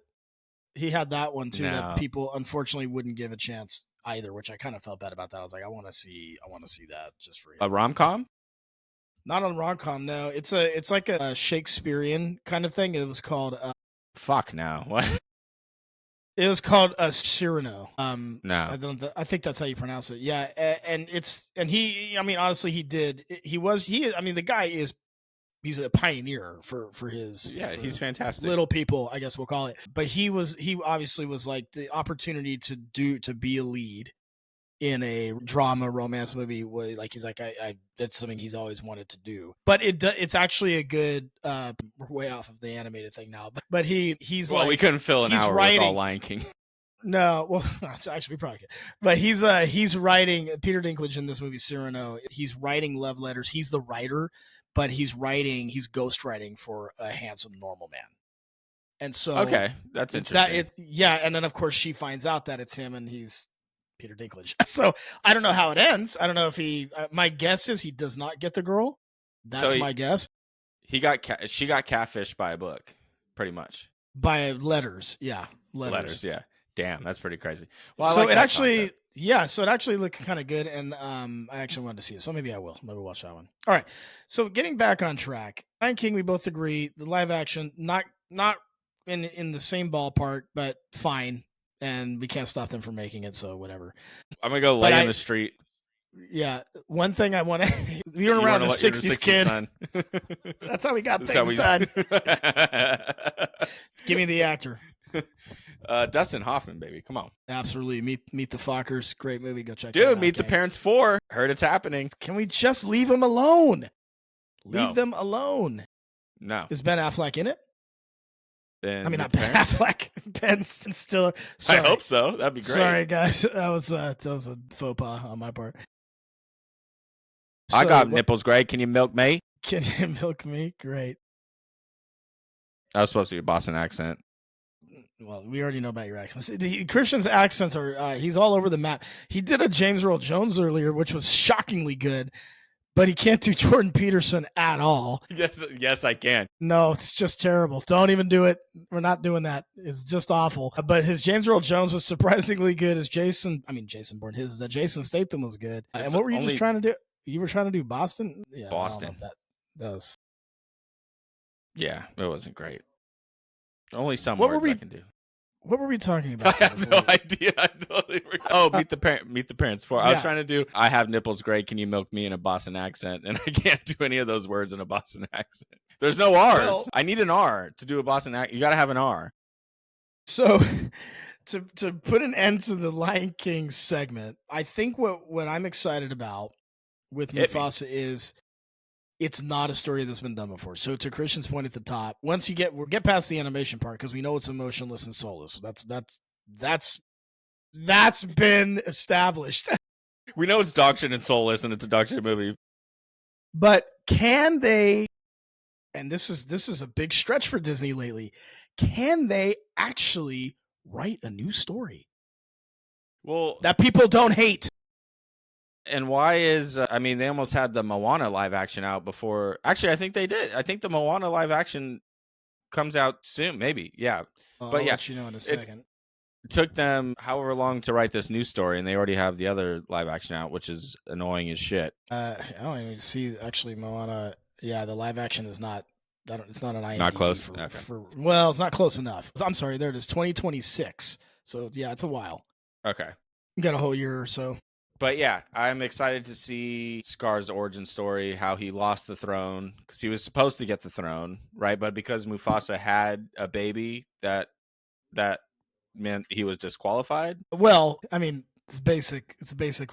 He had that one too that people unfortunately wouldn't give a chance either, which I kind of felt bad about that. I was like, I want to see that just for him. A rom-com? Not on rom-com, no. It's like a Shakespearean kind of thing. It was called fuck now. What? It was called Cyrano. No, I think that's how you pronounce it. Yeah, and he. I mean, honestly, he did. I mean, the guy he's a pioneer for his. Yeah, he's fantastic. Little people, I guess we'll call it. But he obviously was like the opportunity to be a lead in a drama romance movie. Like he's like that's something he's always wanted to do. But it's actually a good we're way off of the animated thing now. But he's we couldn't fill an hour with all Lion King. No, well, actually, we probably could. But he's writing Peter Dinklage in this movie Cyrano. He's writing love letters. He's the writer, but he's ghostwriting for a handsome normal man. And so okay, that's interesting. And then of course she finds out that it's him, and he's Peter Dinklage. So I don't know how it ends. I don't know if he. My guess is he does not get the girl. That's my guess. She got catfished by a book, pretty much. By letters, yeah. Letters, yeah. Damn, that's pretty crazy. Well, so it actually, so it actually looked kind of good, and I actually wanted to see it. So maybe I will. Maybe watch that one. All right. So getting back on track, Lion King, we both agree the live action not in the same ballpark, but fine. And we can't stop them from making it, so whatever. I'm gonna go lay in the street. Yeah, one thing I want to. We were around the '60s kid. That's how we got things done. Give me the actor. Dustin Hoffman, baby, come on. Absolutely, Meet the Fockers, great movie. Go check. Dude, Meet the Parents 4. Heard it's happening. Can we just leave them alone? Leave them alone. No. Is Ben Affleck in it? I mean, not Ben Affleck, Ben Stiller. Sorry. I hope so. That'd be great. Sorry, guys. That was a faux pas on my part. I got nipples, Greg. Can you milk me? Can you milk me? Great. That was supposed to be a Boston accent. Well, we already know about your accents. Christian's accents are, he's all over the map. He did a James Earl Jones earlier, which was shockingly good, but he can't do Jordan Peterson at all. Yes, I can. No, it's just terrible. Don't even do it. We're not doing that. It's just awful. But his James Earl Jones was surprisingly good. His Jason Statham was good. And what were you just trying to do? You were trying to do Boston? Yeah, Boston. That was... Yeah, it wasn't great. Only some words I can do. What were we talking about? I have no idea. I totally forgot. Oh, meet the parents. I was trying to do, I have nipples, Greg. Can you milk me in a Boston accent? And I can't do any of those words in a Boston accent. There's no R's. Well, I need an R to do a Boston accent. You got to have an R. So to put an end to the Lion King segment, I think what I'm excited about with Mufasa is it's not a story that's been done before. So to Christian's point at the top, once you get past the animation part, because we know it's emotionless and soulless. That's been established. We know it's dog shit and soulless, and it's a dog shit movie. But can they? And this is a big stretch for Disney lately. Can they actually write a new story? Well, that people don't hate. And why is, they almost had the Moana live action out before. Actually, I think they did. I think the Moana live action comes out soon, maybe. Yeah. But I'll let you know in a second. It took them however long to write this new story, and they already have the other live action out, which is annoying as shit. I don't even see, actually, Moana. Yeah, the live action is not, it's not an IMDb. Not close? Well, it's not close enough. I'm sorry, there it is, 2026. So, yeah, it's a while. Okay. You got a whole year or so. But yeah, I'm excited to see Scar's origin story, how he lost the throne, because he was supposed to get the throne, right? But because Mufasa had a baby, that meant he was disqualified. Well, I mean, it's basic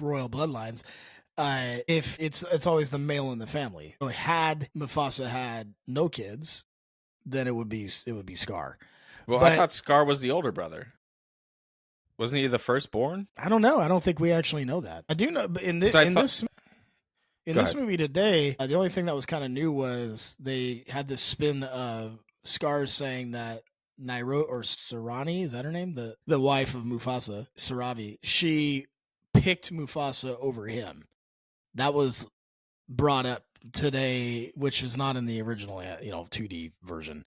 royal bloodlines. If it's always the male in the family. So had Mufasa had no kids, then it would be Scar. Well, I thought Scar was the older brother. Wasn't he the firstborn? I don't know. I don't think we actually know that. I do know, but in this movie today, the only thing that was kind of new was they had this spin of Scar saying that Nairo or Sarani, is that her name? The wife of Mufasa, Sarabi, she picked Mufasa over him. That was brought up today, which is not in the original, 2D version.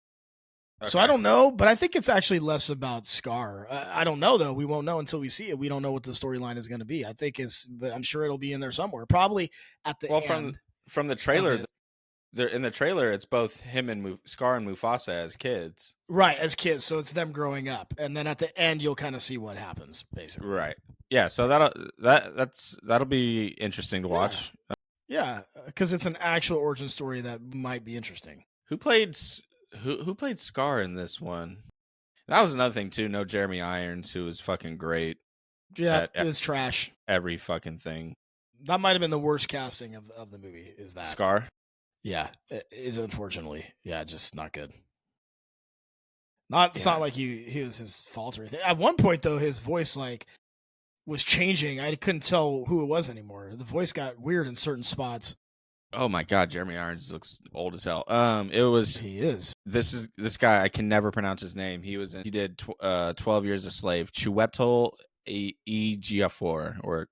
Okay. So I don't know, but I think it's actually less about Scar. I don't know, though. We won't know until we see it. We don't know what the storyline is going to be. But I'm sure it'll be in there somewhere. Probably at the end. Well, from the trailer, in the trailer, it's both him and Scar and Mufasa as kids. Right, as kids. So it's them growing up, and then at the end, you'll kind of see what happens, basically. Right. Yeah. So that'll be interesting to watch. Yeah, because it's an actual origin story that might be interesting. Who played Scar in this one? That was another thing too. No Jeremy Irons, who was fucking great. Yeah, it was trash. Every fucking thing. That might have been the worst casting of the movie. Is that Scar? Yeah, it is, unfortunately. Yeah, just not good. It's not like he was his fault or anything. At one point though, his voice was changing. I couldn't tell who it was anymore. The voice got weird in certain spots. Oh my God, Jeremy Irons looks old as hell. He is. This guy, I can never pronounce his name. He did 12 Years a Slave. Chiwetel Ejiofor, or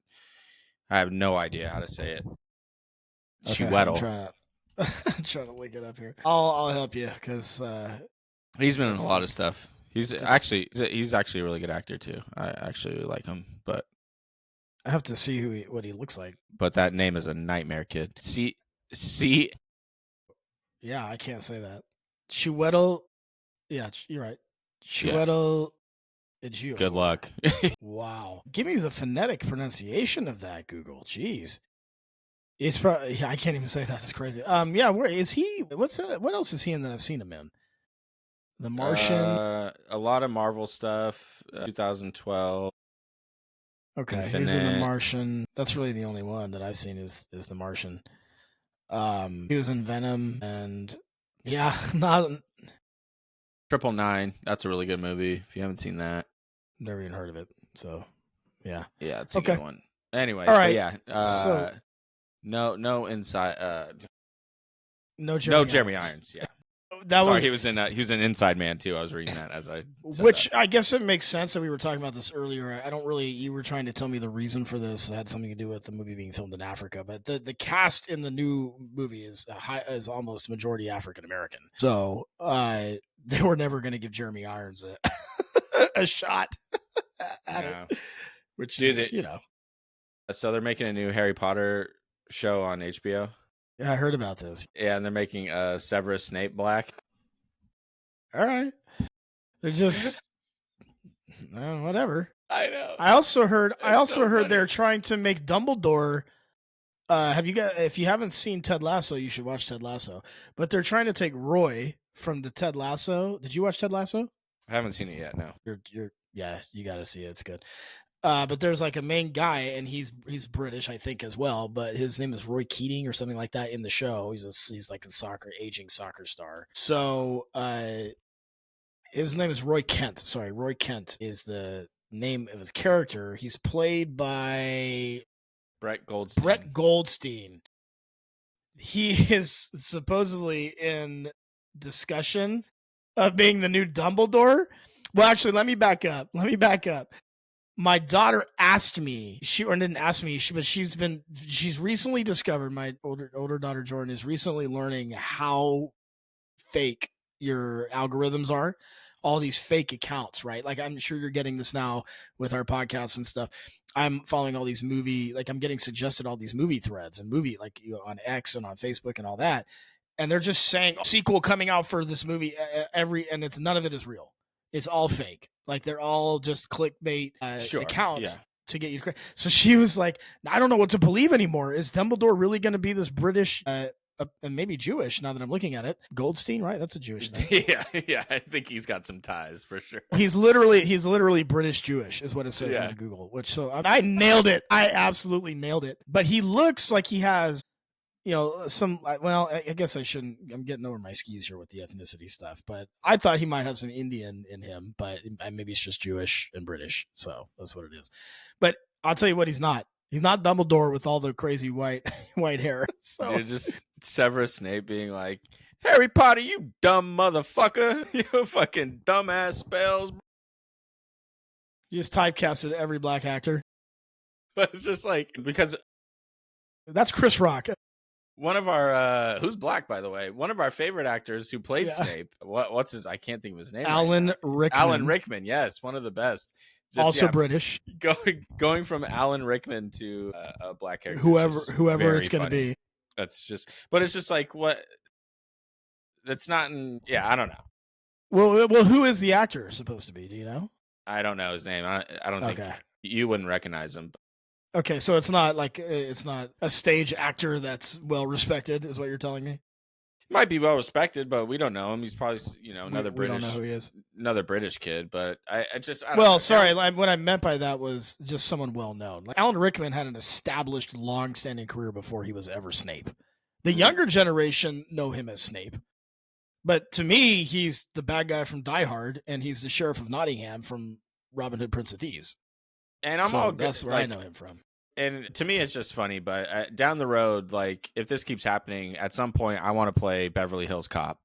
I have no idea how to say it. Okay, Chiwetel. I'm trying to link it up here. I'll help you because he's been in a lot of stuff. He's actually a really good actor too. I actually like him, but I have to see what he looks like. But that name is a nightmare, kid. Yeah, I can't say that. Chiwetel. Yeah, you're right. Chiwetel. Yeah. Good luck. Wow. Give me the phonetic pronunciation of that, Google. Jeez. It's probably, I can't even say that. It's crazy. Yeah, where is he? What else is he in that I've seen him in? The Martian. A lot of Marvel stuff. 2012. Okay, Infinite. He's in The Martian. That's really the only one that I've seen is The Martian. He was in Venom, and yeah, not 999. That's a really good movie. If you haven't seen that, never even heard of it. So, yeah, it's a good one. Anyways, all right. But yeah, so no inside. No Jeremy Irons. Yeah. Sorry, he was in Inside Man too. I was reading that as I said which that. I guess it makes sense that we were talking about this earlier. I don't really. You were trying to tell me the reason for this. It had something to do with the movie being filmed in Africa, but the cast in the new movie is almost majority African American. So they were never going to give Jeremy Irons a shot at it, which is So they're making a new Harry Potter show on HBO. Yeah, I heard about this. Yeah, and they're making Severus Snape black. All right. They're just whatever. I know. I also heard they're trying to make Dumbledore. If you haven't seen Ted Lasso, you should watch Ted Lasso. But they're trying to take Roy from the Ted Lasso. Did you watch Ted Lasso? I haven't seen it yet. No. You got to see it. It's good. But there's like a main guy, and he's British, I think, as well. But his name is Roy Keating or something like that in the show. He's like a aging soccer star. So his name is Roy Kent. Sorry, Roy Kent is the name of his character. He's played by Brett Goldstein. He is supposedly in discussion of being the new Dumbledore. Well, actually, let me back up. My daughter asked me, but she's recently discovered, my older daughter Jordan is recently learning how fake your algorithms are. All these fake accounts, right? Like, I'm sure you're getting this now with our podcasts and stuff. I'm following all these I'm getting suggested all these movie threads and on X and on Facebook and all that. And they're just saying sequel coming out for this movie and none of it is real. It's all fake. Like, they're all just clickbait accounts to get you to. So she was like, I don't know what to believe anymore. Is Dumbledore really going to be this British and maybe Jewish, now that I'm looking at it? Goldstein, right? That's a Jewish thing. Yeah. I think he's got some ties for sure. He's literally British Jewish is what it says on Google, I nailed it. I absolutely nailed it. But he looks like he has, I guess I shouldn't. I'm getting over my skis here with the ethnicity stuff, but I thought he might have some Indian in him, but maybe it's just Jewish and British. So that's what it is. But I'll tell you what, he's not. He's not Dumbledore with all the crazy white hair. So. Dude, just Severus Snape being like, Harry Potter, you dumb motherfucker. You fucking dumbass spells. You just typecasted every black actor. But it's just like, because that's Chris Rock. One of our who's black, by the way, one of our favorite actors who played Snape. What's his? I can't think of his name. Alan Rickman. Alan Rickman, yes, one of the best. British. Going from Alan Rickman to a black character. Whoever it's going to be. That's just, but it's just like what. That's not in. Yeah, I don't know. Well, who is the actor supposed to be? Do you know? I don't know his name. I don't think you wouldn't recognize him. Okay, so it's not a stage actor that's well respected, is what you're telling me? Might be well respected, but we don't know him. He's probably another British. We don't know who he is. Another British kid, but I don't know. Sorry. What I meant by that was just someone well known. Like, Alan Rickman had an established, long-standing career before he was ever Snape. The younger generation know him as Snape, but to me, he's the bad guy from Die Hard, and he's the sheriff of Nottingham from Robin Hood, Prince of Thieves. And I'm all good. That's where I know him from. And to me, it's just funny. But down the road, like, if this keeps happening, at some point, I want to play Beverly Hills Cop.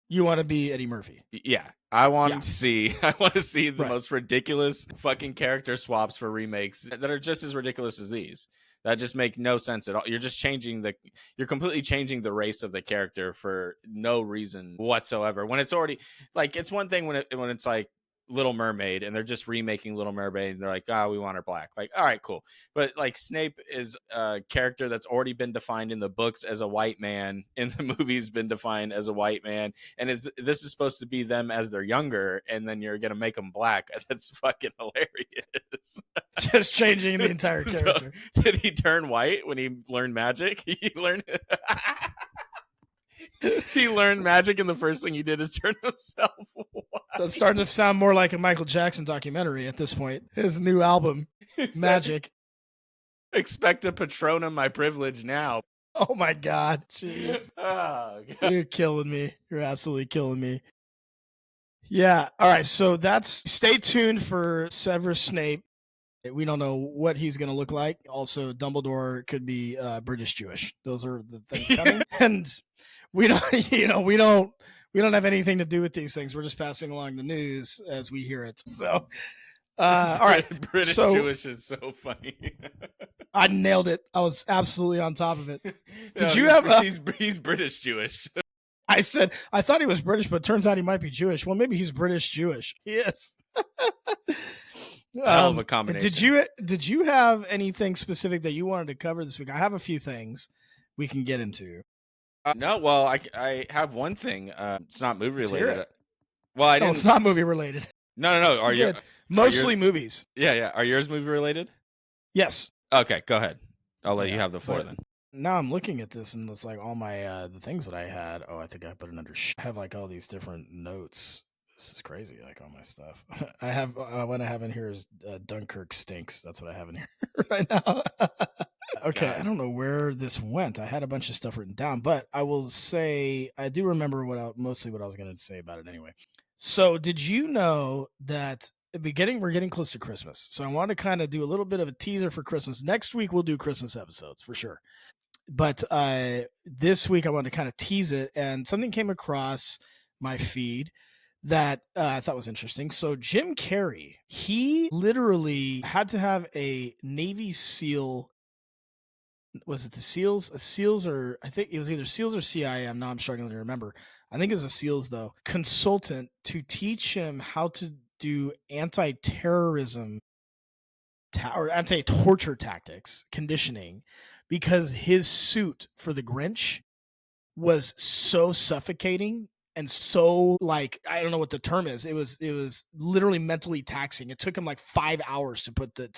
You want to be Eddie Murphy? Yeah, I want to see the most ridiculous fucking character swaps for remakes that are just as ridiculous as these. That just make no sense at all. You're just you're completely changing the race of the character for no reason whatsoever. When it's already, like, it's one thing when it's like Little Mermaid and they're just remaking Little Mermaid and they're like, we want her black. Like, all right, cool. But like, Snape is a character that's already been defined in the books as a white man, in the movies been defined as a white man, and this is supposed to be them as they're younger, and then you're gonna make them black. That's fucking hilarious. Just changing the entire character. So, did he turn white when he learned magic? He learned he learned magic, and the first thing he did is turn himself white. That's starting to sound more like a Michael Jackson documentary at this point. His new album, Magic. Expect a Patronum my privilege now. Oh my God. Jeez. Oh, God. You're killing me. You're absolutely killing me. Yeah. All right. So stay tuned for Severus Snape. We don't know what he's going to look like. Also, Dumbledore could be British Jewish. Those are the things coming. And we don't, we don't have anything to do with these things. We're just passing along the news as we hear it. So, all right. British Jewish is so funny. I nailed it. I was absolutely on top of it. He's British Jewish. I thought he was British, but it turns out he might be Jewish. Well, maybe he's British Jewish. Yes. Hell of a combination. Did you have anything specific that you wanted to cover this week? I have a few things we can get into. No, well, I have one thing. It's not movie related. Well, I didn't. It's not movie related. No. Are you mostly movies? Yeah. Are yours movie related? Yes. Okay, go ahead. I'll let you have the floor then. Now I'm looking at this and it's like all my the things that I had. Oh, I think I put it under. I have like all these different notes. This is crazy. Like all my stuff. I have what I have in here is Dunkirk stinks. That's what I have in here right now. Okay, God. I don't know where this went. I had a bunch of stuff written down, but I will say I do remember mostly what I was going to say about it anyway. So, did you know that we're getting close to Christmas? So, I want to kind of do a little bit of a teaser for Christmas. Next week we'll do Christmas episodes for sure. But this week I want to kind of tease it, and something came across my feed that I thought was interesting. So Jim Carrey, he literally had to have a Navy SEAL. Was it the SEALs? SEALs, or I think it was either SEALs or CIM. Now I'm struggling to remember. I think it's the SEALs though. Consultant to teach him how to do anti-terrorism or anti-torture tactics, conditioning, because his suit for the Grinch was so suffocating and so like, I don't know what the term is. It was literally mentally taxing. It took him like 5 hours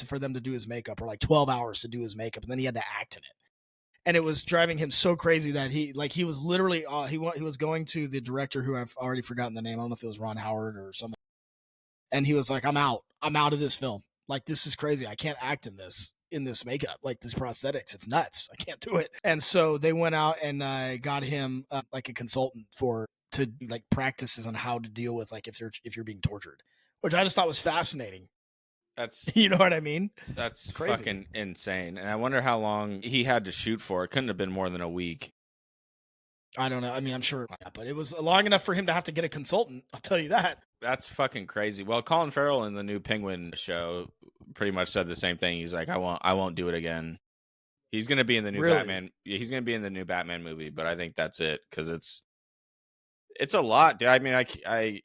for them to do his makeup, or like 12 hours to do his makeup, and then he had to act in it. And it was driving him so crazy that he was literally he was going to the director, who I've already forgotten the name. I don't know if it was Ron Howard or something. And he was like, I'm out of this film. Like, this is crazy. I can't act in this makeup, like this prosthetics. It's nuts. I can't do it. And so they went out and got him like a consultant to like practices on how to deal with like if you're being tortured, which I just thought was fascinating. That's you know what I mean? That's fucking insane. And I wonder how long he had to shoot for. It couldn't have been more than a week. I don't know. I mean, I'm sure, but it was long enough for him to have to get a consultant. I'll tell you that. That's fucking crazy. Well, Colin Farrell in the new Penguin show pretty much said the same thing. He's like, I won't do it again. He's gonna be in the new Batman. He's gonna be in the new Batman movie, but I think that's it, because it's a lot, dude. I mean, I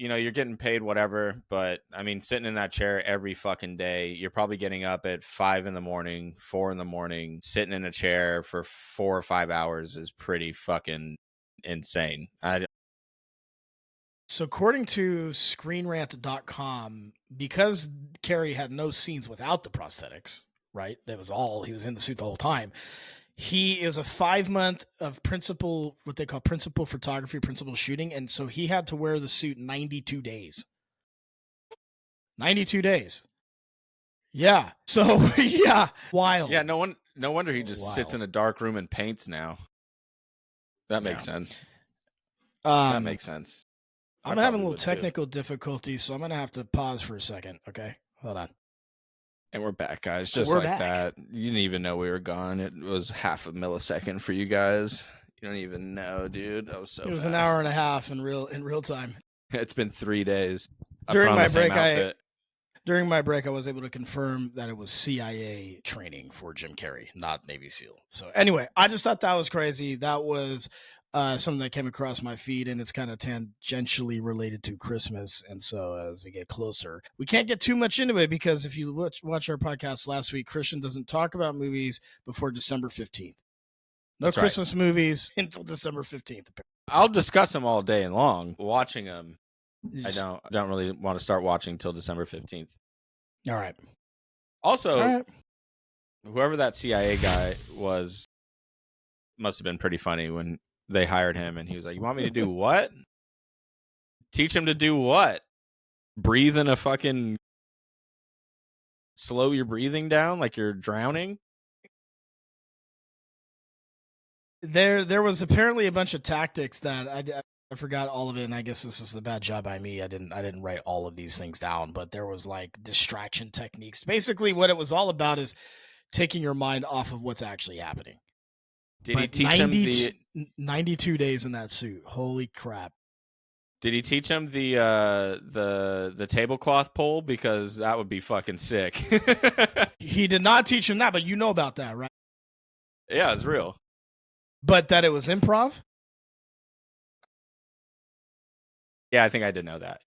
you're getting paid whatever, but I mean, sitting in that chair every fucking day, you're probably getting up at 5 a.m, 4 a.m, sitting in a chair for 4 or 5 hours is pretty fucking insane. So according to ScreenRant.com, because Carrey had no scenes without the prosthetics, right? That was all, he was in the suit the whole time. He is a 5 month of what they call principal photography, principal shooting. And so he had to wear the suit 92 days. 92 days. Yeah. So yeah. Wild. Yeah. No wonder he just sits in a dark room and paints now. That makes sense. That makes sense. I'm having a little technical difficulty, so I'm going to have to pause for a second. Okay. Hold on. And we're back, guys. Just like that. You didn't even know we were gone. It was half a millisecond for you guys. You don't even know, dude. That was so fast. It was an hour and a half in real time. It's been 3 days. During my break, I was able to confirm that it was CIA training for Jim Carrey, not Navy SEAL. So anyway, I just thought that was crazy. That was something that came across my feed, and it's kind of tangentially related to Christmas. And so as we get closer, we can't get too much into it, because if you watch our podcast last week, Christian doesn't talk about movies before December 15th. No That's Christmas movies until December 15th. I'll discuss them all day long. Watching them, I don't really want to start watching till December 15th. All right. Also, whoever that CIA guy was must have been pretty funny when they hired him, and he was like, you want me to do what? Teach him to do what? Breathe in a fucking... Slow your breathing down like you're drowning? There was apparently a bunch of tactics that I forgot all of it, and I guess this is the bad job by me. I didn't write all of these things down, but there was like distraction techniques. Basically, what it was all about is taking your mind off of what's actually happening. Did he teach him 92 days in that suit? Holy crap! Did he teach him the tablecloth pole? Because that would be fucking sick. He did not teach him that, but you know about that, right? Yeah, it's real. But that it was improv? Yeah, I think I did know that.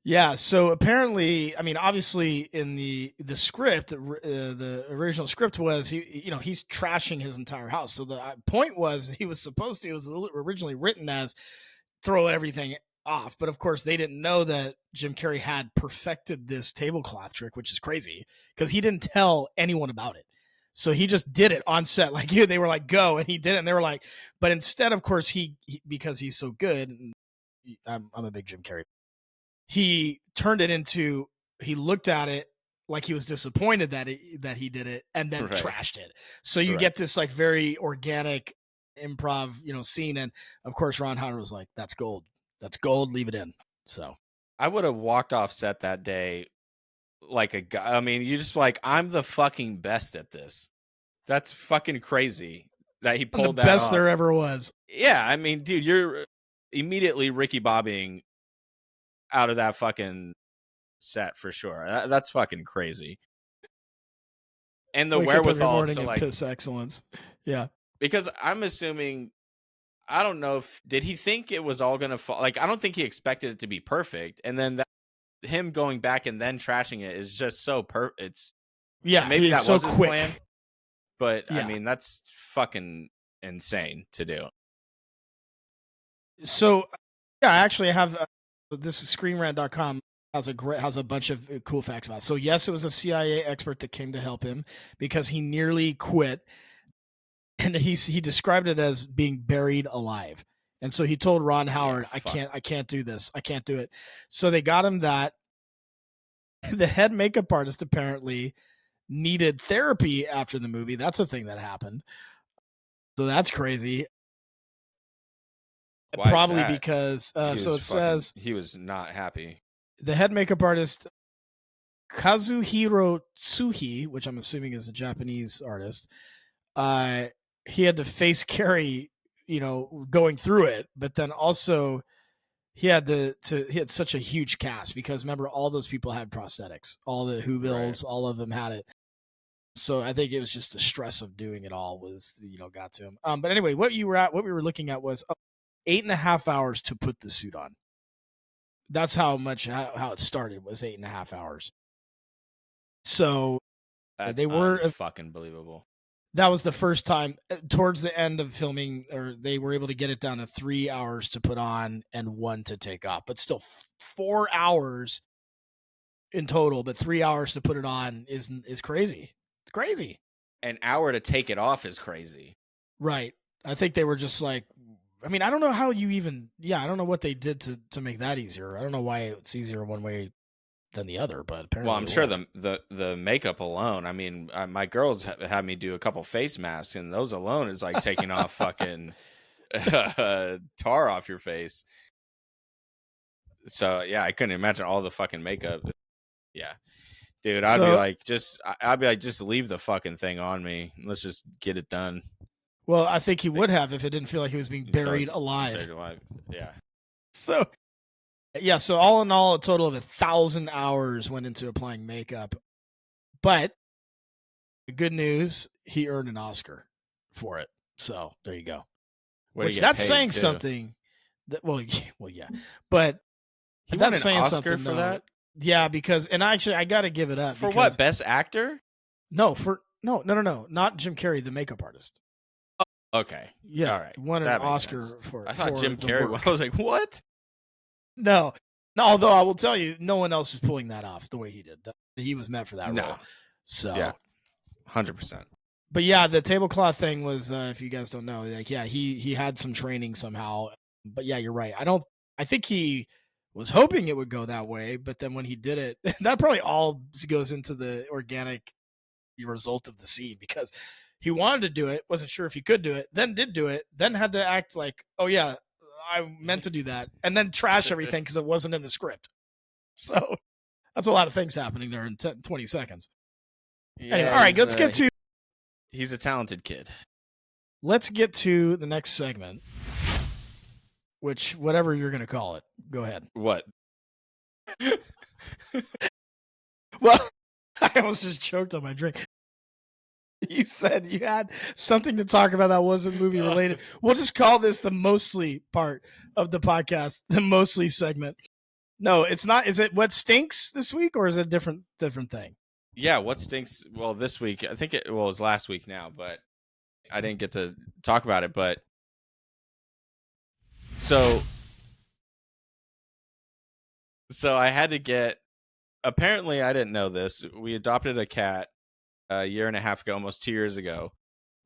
Yeah, so apparently, I mean, obviously, in the script, the original script was he's trashing his entire house. So the point was it was originally written as throw everything off, but of course they didn't know that Jim Carrey had perfected this tablecloth trick, which is crazy because he didn't tell anyone about it. So he just did it on set. Like they were like, go, and he did it. And they were like, but instead, of course, he because he's so good. I'm a big Jim Carrey. He turned it into, he looked at it like he was disappointed that he did it, and then trashed it. So you get this like very organic improv, scene. And of course, Ron Howard was like, "That's gold. That's gold. Leave it in." So I would have walked off set that day like a guy. I mean, you just like, I'm the fucking best at this. That's fucking crazy that he pulled that off. The best there ever was. Yeah, I mean, dude, you're immediately Ricky Bobbying out of that fucking set for sure. That's fucking crazy. And the wherewithal to like piss excellence. Yeah. Because I'm assuming, I don't know did he think it was all gonna fall? Like, I don't think he expected it to be perfect. And then him going back and then trashing it is just so it's maybe that was his plan. But yeah. I mean, that's fucking insane to do. So yeah, I actually have this is screenrant.com has a bunch of cool facts about it. So yes, it was a CIA expert that came to help him because he nearly quit, and he described it as being buried alive. And so he told Ron Howard, I can't do this. I can't do it. So they got him that. The head makeup artist apparently needed therapy after the movie. That's a thing that happened. So that's crazy. Why probably because says he was not happy. The head makeup artist Kazuhiro Tsuhi, which I'm assuming is a Japanese artist, he had to face Carrey, going through it, but then also he had he had such a huge cast because remember all those people had prosthetics, all the Whovilles, all of them had it. So I think it was just the stress of doing it all was, got to him. But anyway, what we were looking at was 8.5 hours to put the suit on. That's how it started, was 8.5 hours. So they were fucking believable. That was the first time towards the end of filming, or they were able to get it down to 3 hours to put on and 1 to take off, but still 4 hours in total, but 3 hours to put it on is crazy. It's crazy. An hour to take it off is crazy. Right. I think they were just like, I mean, I don't know how you even, I don't know what they did to make that easier. I don't know why it's easier one way than the other, but apparently. Well, I'm sure the makeup alone. I mean, my girls had me do a couple face masks, and those alone is like taking off fucking tar off your face. So yeah, I couldn't imagine all the fucking makeup. Yeah, dude, I'd be like, just leave the fucking thing on me. Let's just get it done. Well, I think he would have if it didn't feel like he was being buried alive. Buried alive. Yeah. So, yeah. So all in all, a total of 1,000 hours went into applying makeup. But the good news, he earned an Oscar for it. So there you go. Which that's saying something. Well, yeah. But he won an Oscar for that. Yeah, because actually I got to give it up for what, best actor? No, not Jim Carrey, the makeup artist. Okay. Yeah. All right. Won an Oscar for. I thought Jim Carrey. I was like, what? No. Although I will tell you, no one else is pulling that off the way he did. He was meant for that role. So. Yeah. 100%. But yeah, the tablecloth thing was, if you guys don't know, like, yeah, he had some training somehow. But yeah, you're right. I think he was hoping it would go that way, but then when he did it, that probably all goes into the organic result of the scene because he wanted to do it, wasn't sure if he could do it, then did do it, then had to act like, oh yeah, I meant to do that, and then trash everything because it wasn't in the script. So that's a lot of things happening there in 20 seconds. Yeah, anyway, all right, let's get to... He's a talented kid. Let's get to the next segment, which, whatever you're going to call it. Go ahead. What? Well, I almost just choked on my drink. You said you had something to talk about that wasn't movie related. We'll just call this the mostly part of the podcast, the mostly segment. No, it's not. Is it what stinks this week, or is it a different thing? Yeah, what stinks? Well, this week, I think it was last week now, but I didn't get to talk about it. But so I had to get. Apparently, I didn't know this. We adopted a cat a year and a half ago, almost 2 years ago,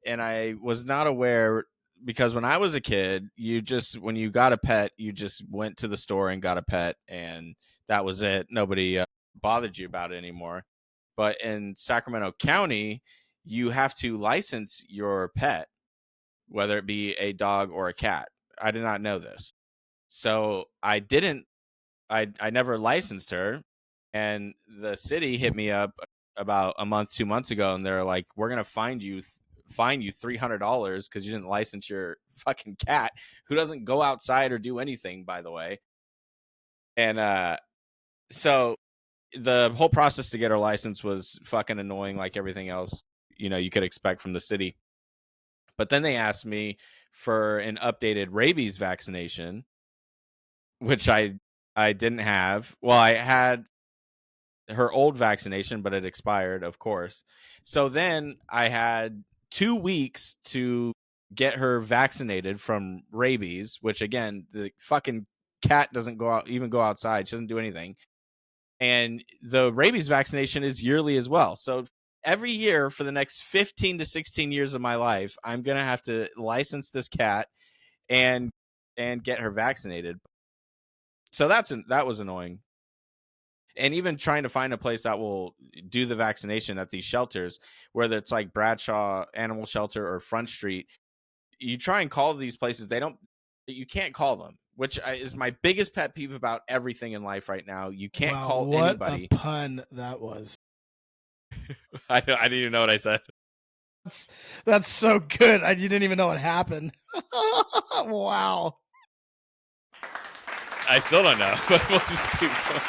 and I was not aware because when I was a kid, when you got a pet, you just went to the store and got a pet, and that was it. Nobody bothered you about it anymore. But in Sacramento County, you have to license your pet, whether it be a dog or a cat. I did not know this. So I never licensed her. And the city hit me up about a month, 2 months ago, and they're like, we're going to fine you $300 because you didn't license your fucking cat, who doesn't go outside or do anything, by the way. And so the whole process to get her license was fucking annoying, like everything else, you could expect from the city. But then they asked me for an updated rabies vaccination, which I didn't have. Well, I had her old vaccination, but it expired, of course. So then I had 2 weeks to get her vaccinated from rabies, which again, the fucking cat doesn't go outside. She doesn't do anything. And the rabies vaccination is yearly as well. So every year for the next 15 to 16 years of my life, I'm going to have to license this cat and get her vaccinated. So that was annoying. And even trying to find a place that will do the vaccination at these shelters, whether it's like Bradshaw Animal Shelter or Front Street, you try and call these places. You can't call them, which is my biggest pet peeve about everything in life right now. You can't call anybody. What a pun that was. I didn't even know what I said. That's so good. You didn't even know what happened. Wow. I still don't know, but we'll just keep going.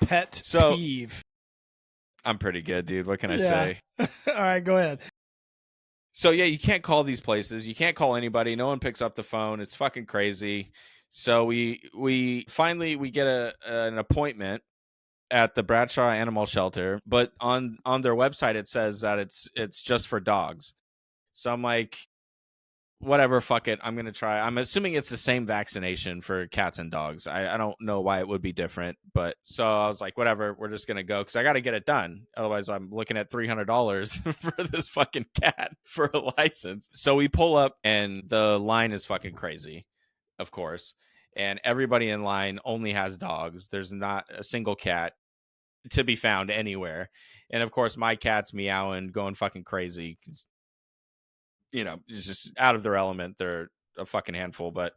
Pet peeve. I'm pretty good, dude. What can I say? All right, go ahead. So yeah, you can't call these places. You can't call anybody. No one picks up the phone. It's fucking crazy. So we finally get an appointment at the Bradshaw Animal Shelter, but on their website it says that it's just for dogs. So I'm like, whatever, fuck it. I'm going to try. I'm assuming it's the same vaccination for cats and dogs. I don't know why it would be different, but so I was like, whatever, we're just going to go because I got to get it done. Otherwise, I'm looking at $300 for this fucking cat for a license. So we pull up and the line is fucking crazy, of course. And everybody in line only has dogs. There's not a single cat to be found anywhere. And of course, my cat's meowing, going fucking crazy. It's just out of their element. They're a fucking handful. But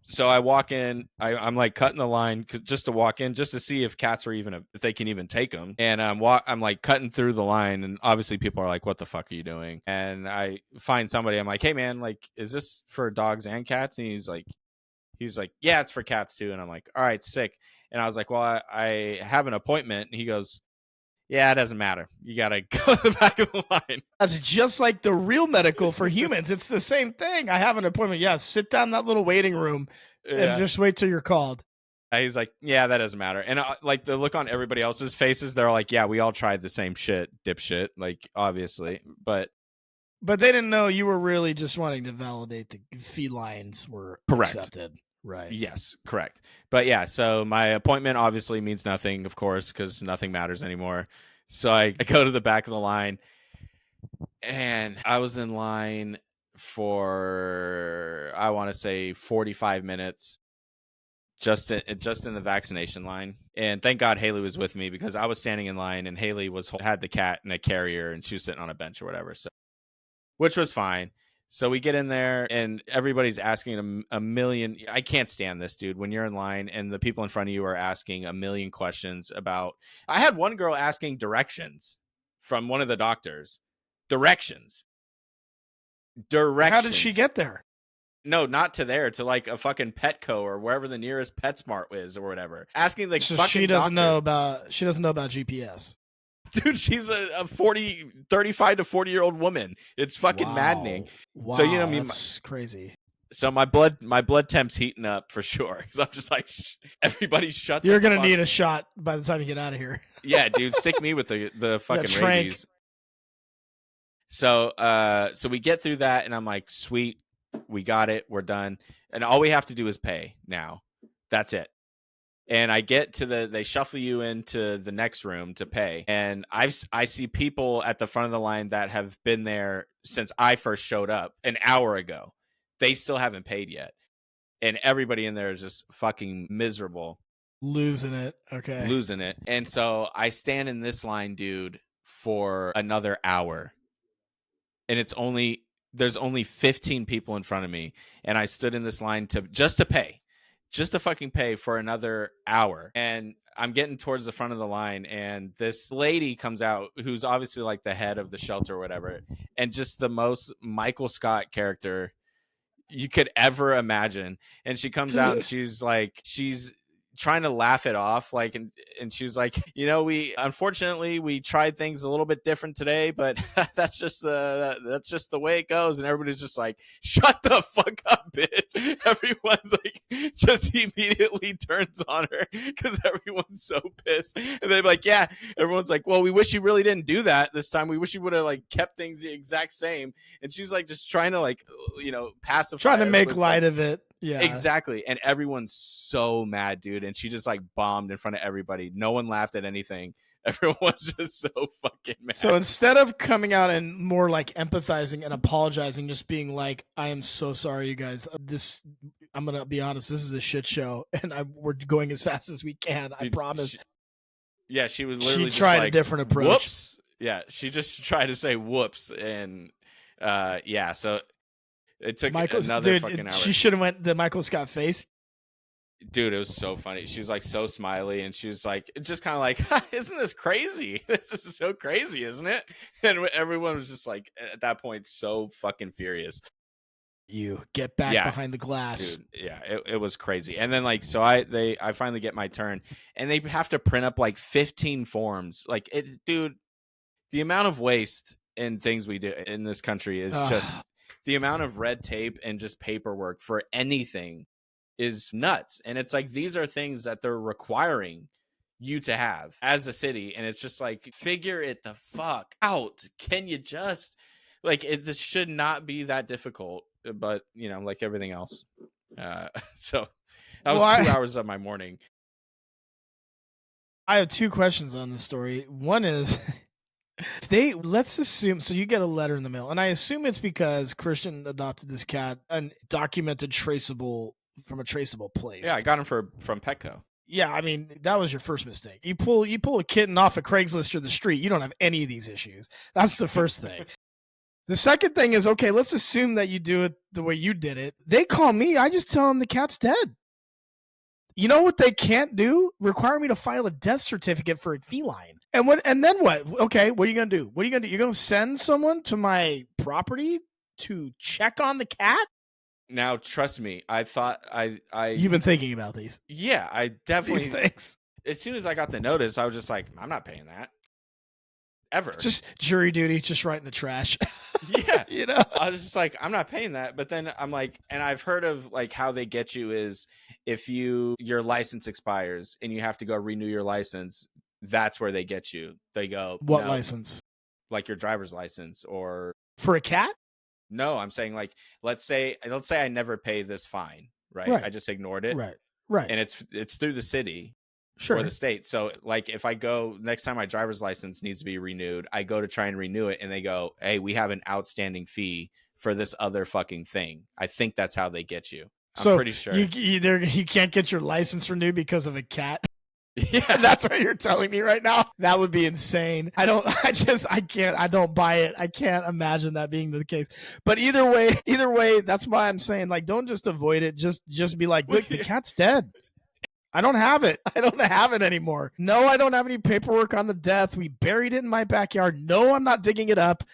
so I walk in, I'm like cutting the line just to walk in, just to see if cats are if they can even take them. And I'm like cutting through the line, and obviously people are like, "What the fuck are you doing?" And I find somebody. I'm like, "Hey man, like, is this for dogs and cats?" And he's like, "Yeah, it's for cats too." And I'm like, "All right, sick." And I was like, "Well, I have an appointment." And he goes, "Yeah, it doesn't matter. You got to go to the back of the line." That's just like the real medical for humans. It's the same thing. I have an appointment. Yeah, sit down in that little waiting room and just wait till you're called. He's like, "Yeah, that doesn't matter." And like the look on everybody else's faces, they're like, "Yeah, we all tried the same shit, dipshit." Like, obviously, but they didn't know you were really just wanting to validate the felines were accepted. Right. Yes, correct. But yeah, so my appointment obviously means nothing, of course, because nothing matters anymore. So I go to the back of the line, and I was in line for, I want to say 45 minutes just in the vaccination line. And thank God Haley was with me, because I was standing in line and Haley had the cat in a carrier and she was sitting on a bench or whatever. So, which was fine. So we get in there and everybody's asking a million. I can't stand this, dude. When you're in line and the people in front of you are asking a million questions about. I had one girl asking directions from one of the doctors. Directions. How did she get there? No, not to there, to like a fucking Petco or wherever the nearest PetSmart is or whatever. Asking like so fucking she doesn't doctor. know about GPS. Dude, she's a 35 to 40-year-old woman. It's fucking maddening. Wow, so you know, that's crazy. So my blood temp's heating up for sure. Because I'm just like, everybody shut. You're gonna need a shot by the time you get out of here. Yeah, dude, stick me with the fucking rabies. So we get through that, and I'm like, sweet, we got it, we're done, and all we have to do is pay now. That's it. And I get to they shuffle you into the next room to pay. And I see people at the front of the line that have been there since I first showed up an hour ago. They still haven't paid yet. And everybody in there is just fucking miserable. Losing it. Okay. Losing it. And so I stand in this line, dude, for another hour. And there's only 15 people in front of me. And I stood in this line just to pay. Just to fucking pay for another hour. And I'm getting towards the front of the line, and this lady comes out who's obviously like the head of the shelter or whatever, and just the most Michael Scott character you could ever imagine. And she comes out and she's trying to laugh it off, like, and she was like, you know, unfortunately we tried things a little bit different today, but that's just the way it goes. And everybody's just like, shut the fuck up, bitch. Everyone's like, just immediately turns on her because everyone's so pissed. And they're like, yeah, everyone's like, well, we wish you really didn't do that this time. We wish you would have like kept things the exact same. And she's like, just trying to like, you know, pacify, trying to make light of it. Yeah, exactly. And everyone's so mad, dude. And she just like bombed in front of everybody. No one laughed at anything. Everyone was just so fucking mad. So instead of coming out and more like empathizing and apologizing, just being like, I am so sorry, you guys. I'm going to be honest, this is a shit show. And we're going as fast as we can. Dude, I promise. She was literally she tried just like, a different approach. Whoops. Yeah, she just tried to say whoops. And so it took another fucking hour. She should have went the Michael Scott face. Dude, it was so funny. She was like so smiley, and she was like, just kind of like, isn't this crazy? This is so crazy, isn't it? And everyone was just like, at that point, so fucking furious. You get back behind the glass. Dude, yeah, it was crazy. And then like, so I finally get my turn, and they have to print up like 15 forms. Like, dude, the amount of waste and things we do in this country is just the amount of red tape and just paperwork for anything is nuts. And it's like, these are things that they're requiring you to have as a city. And it's just like, figure it the fuck out. Can you just like, this should not be that difficult, but you know, like everything else. So that was 2 hours of my morning. I have two questions on this story. One is, let's assume, so you get a letter in the mail, and I assume it's because Christian adopted this cat, and documented from a traceable place. Yeah, I got him from Petco. Yeah, I mean, that was your first mistake. You pull a kitten off a Craigslist or the street, you don't have any of these issues. That's the first thing. The second thing is, okay, let's assume that you do it the way you did it. They call me, I just tell them the cat's dead. You know what they can't do? Require me to file a death certificate for a feline. And then what? Okay, what are you going to do? What are you going to do? You're going to send someone to my property to check on the cat? Now, trust me, I thought You've been thinking about these. Yeah, I definitely. These things. As soon as I got the notice, I was just like, I'm not paying that. Ever. Just jury duty, just right in the trash. Yeah. You know? I was just like, I'm not paying that. But then I'm like, and I've heard of like how they get you is if your license expires and you have to go renew your license, that's where they get you. They go, what license? Like your driver's license or for a cat? No, I'm saying like, let's say I never pay this fine, right? I just ignored it. Right. And it's through the city. Sure. Or the state. So like if I go next time my driver's license needs to be renewed, I go to try and renew it and they go, hey, we have an outstanding fee for this other fucking thing. I think that's how they get you. I'm pretty sure. You can't get your license renewed because of a cat. Yeah. That's what you're telling me right now. That would be insane. I don't buy it. I can't imagine that being the case. But either way, that's why I'm saying, like, don't just avoid it. Just be like, look, the cat's dead. I don't have it. I don't have it anymore. No, I don't have any paperwork on the death. We buried it in my backyard. No, I'm not digging it up.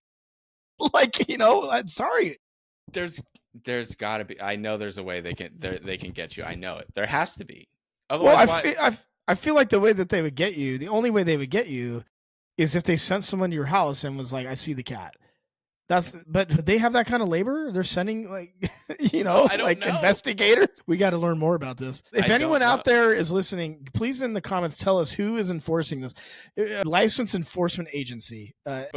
Like, I'm sorry. There's got to be. I know there's a way they can get you. I know it. There has to be. Otherwise, I feel like the way that they would get you, the only way they would get you, is if they sent someone to your house and was like, "I see the cat." But they have that kind of labor. They're sending like investigators. We got to learn more about this. If anyone out there is listening, please in the comments tell us who is enforcing this. License enforcement agency. But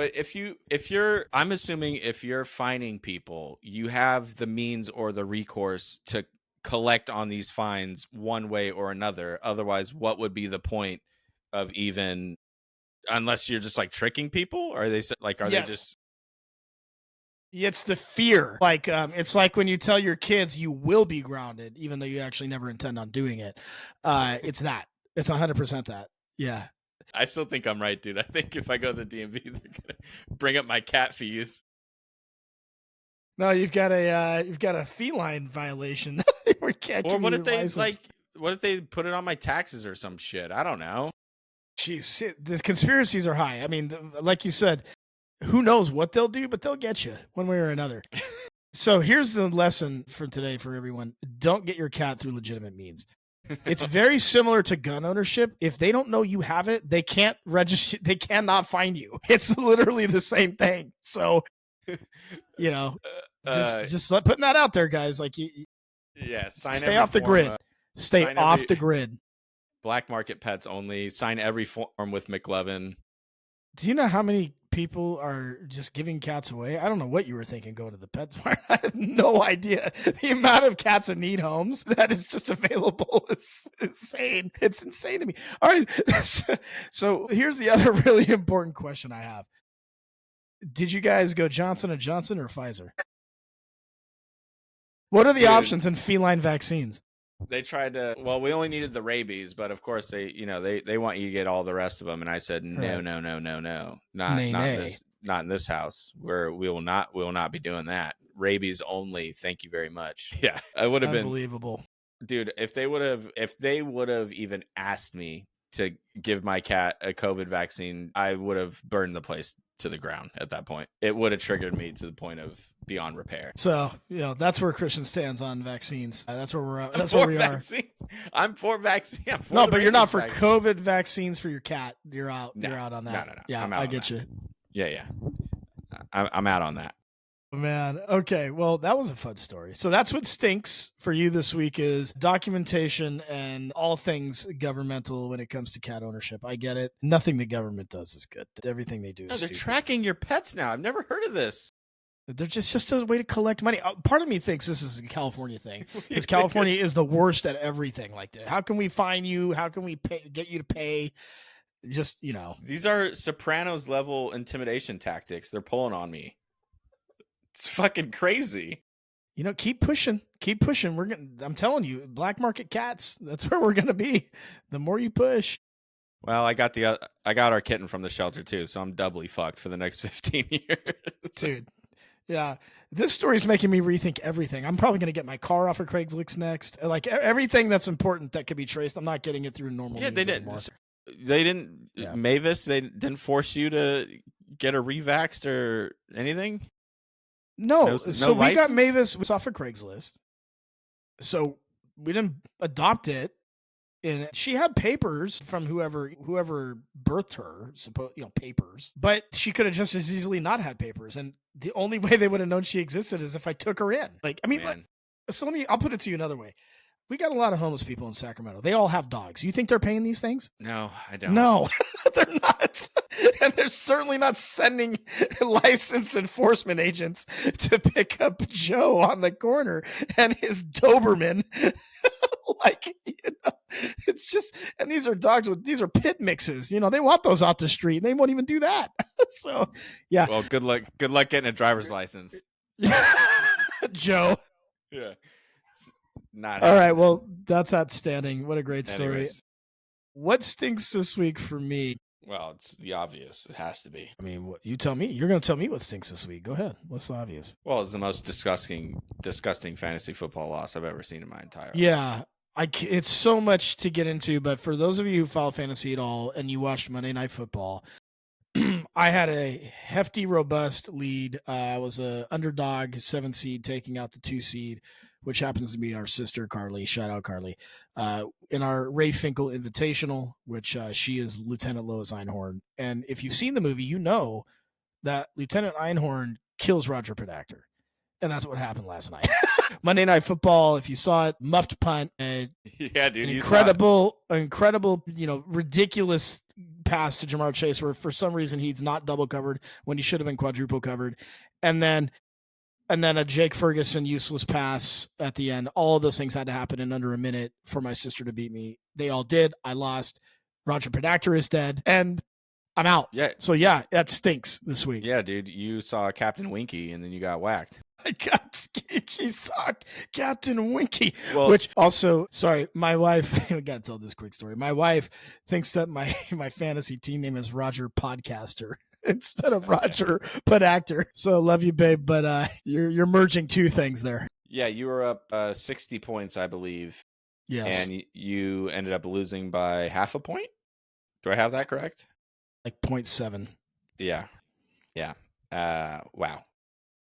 I'm assuming if you're fining people, you have the means or the recourse to collect on these fines one way or another. Otherwise, what would be the point of even, unless you're just like tricking people? Or are they like, they just? It's the fear. Like, it's like when you tell your kids you will be grounded, even though you actually never intend on doing it. It's that. It's 100% that. Yeah. I still think I'm right, dude. I think if I go to the DMV, they're gonna bring up my cat fees. No, you've got a feline violation. Or what if they what if they put it on my taxes or some shit? I don't know. Jeez, the conspiracies are high. I mean, like you said, who knows what they'll do, but they'll get you one way or another. So here's the lesson for today for everyone. Don't get your cat through legitimate means. It's very similar to gun ownership. If they don't know you have it, they can't register. They cannot find you. It's literally the same thing. So, just putting that out there, guys. Like, stay off the grid. Stay off the grid. Black market pets only. Sign every form with McLovin. Do you know how many people are just giving cats away? I don't know what you were thinking going to the pet store. I have no idea. The amount of cats that need homes that is just available is insane. It's insane to me. All right. So here's the other really important question I have. Did you guys go Johnson & Johnson or Pfizer? What are the options in feline vaccines? They tried to. Well, we only needed the rabies, but of course they want you to get all the rest of them. And I said, no, not in this house. We will not be doing that. Rabies only. Thank you very much. Yeah, I would have been unbelievable, dude. If they would have even asked me to give my cat a COVID vaccine, I would have burned the place to the ground at that point. It would have triggered me to the point of beyond repair. So, that's where Christian stands on vaccines. That's where we're at. That's where we vaccines. I'm for vaccine. No, but you're not for vaccine. COVID vaccines for your cat. You're out. No, you're out on that. No. Yeah, I get you. Yeah. I'm out on that. Man. Okay. Well, that was a fun story. So that's what stinks for you this week is documentation and all things governmental when it comes to cat ownership. I get it. Nothing the government does is good. Everything they do is they're stupid. Tracking your pets now. I've never heard of this. They're just a way to collect money. Part of me thinks this is a California thing because California is the worst at everything like that. How can we fine you? How can we get you to pay? Just, These are Sopranos level intimidation tactics. They're pulling on me. It's fucking crazy. Keep pushing. I'm telling you, black market cats, that's where we're going to be. The more you push. Well, I got our kitten from the shelter too, so I'm doubly fucked for the next 15 years. Dude. Yeah, this story is making me rethink everything. I'm probably going to get my car off of Craigslist next. Like everything that's important that could be traced, I'm not getting it through normal means anymore. They didn't. Yeah. Mavis, they didn't force you to get a revaxxed or anything? No. So we got Mavis off of Craigslist. So we didn't adopt it. And she had papers from whoever birthed her, papers. But she could have just as easily not had papers. And the only way they would have known she existed is if I took her in. I'll put it to you another way. We got a lot of homeless people in Sacramento. They all have dogs. You think they're paying these things? No, I don't. No, they're not. And they're certainly not sending licensed enforcement agents to pick up Joe on the corner and his Doberman. It's just, and these are pit mixes. They want those off the street. And they won't even do that. So, yeah. Well, good luck getting a driver's license. Joe. Yeah. All right. Well, that's outstanding. What a great story. Anyways. What stinks this week for me? Well, it's the obvious. It has to be. I mean, you tell me. You're going to tell me what stinks this week. Go ahead. What's the obvious? Well, it's the most disgusting fantasy football loss I've ever seen in my entire life. Yeah. It's so much to get into, but for those of you who follow fantasy at all and you watched Monday Night Football, I had a hefty, robust lead. I was a underdog 7 seed taking out the 2 seed, which happens to be our sister, Carly. Shout out, Carly. In our Ray Finkel Invitational, which she is Lieutenant Lois Einhorn. And if you've seen the movie, you know that Lieutenant Einhorn kills Roger Podacter. And that's what happened last night. Monday Night Football, if you saw it, muffed punt. Yeah, dude. Incredible, ridiculous pass to Jamar Chase where for some reason he's not double covered when he should have been quadruple covered. And then a Jake Ferguson useless pass at the end. All of those things had to happen in under a minute for my sister to beat me. They all did. I lost. Roger Podacter is dead. And I'm out. Yeah. So, yeah, that stinks this week. Yeah, dude. You saw Captain Winky and then you got whacked. I got skeeky sock, Captain Winky. Well, which also, sorry, my wife, I got to tell this quick story. My wife thinks that my fantasy team name is Roger Podcaster instead of Roger Podacter. So love you, babe, but you're merging two things there. Yeah, you were up 60 points, I believe. Yes. And you ended up losing by half a point? Do I have that correct? Like 0.7. Yeah. Yeah. Wow.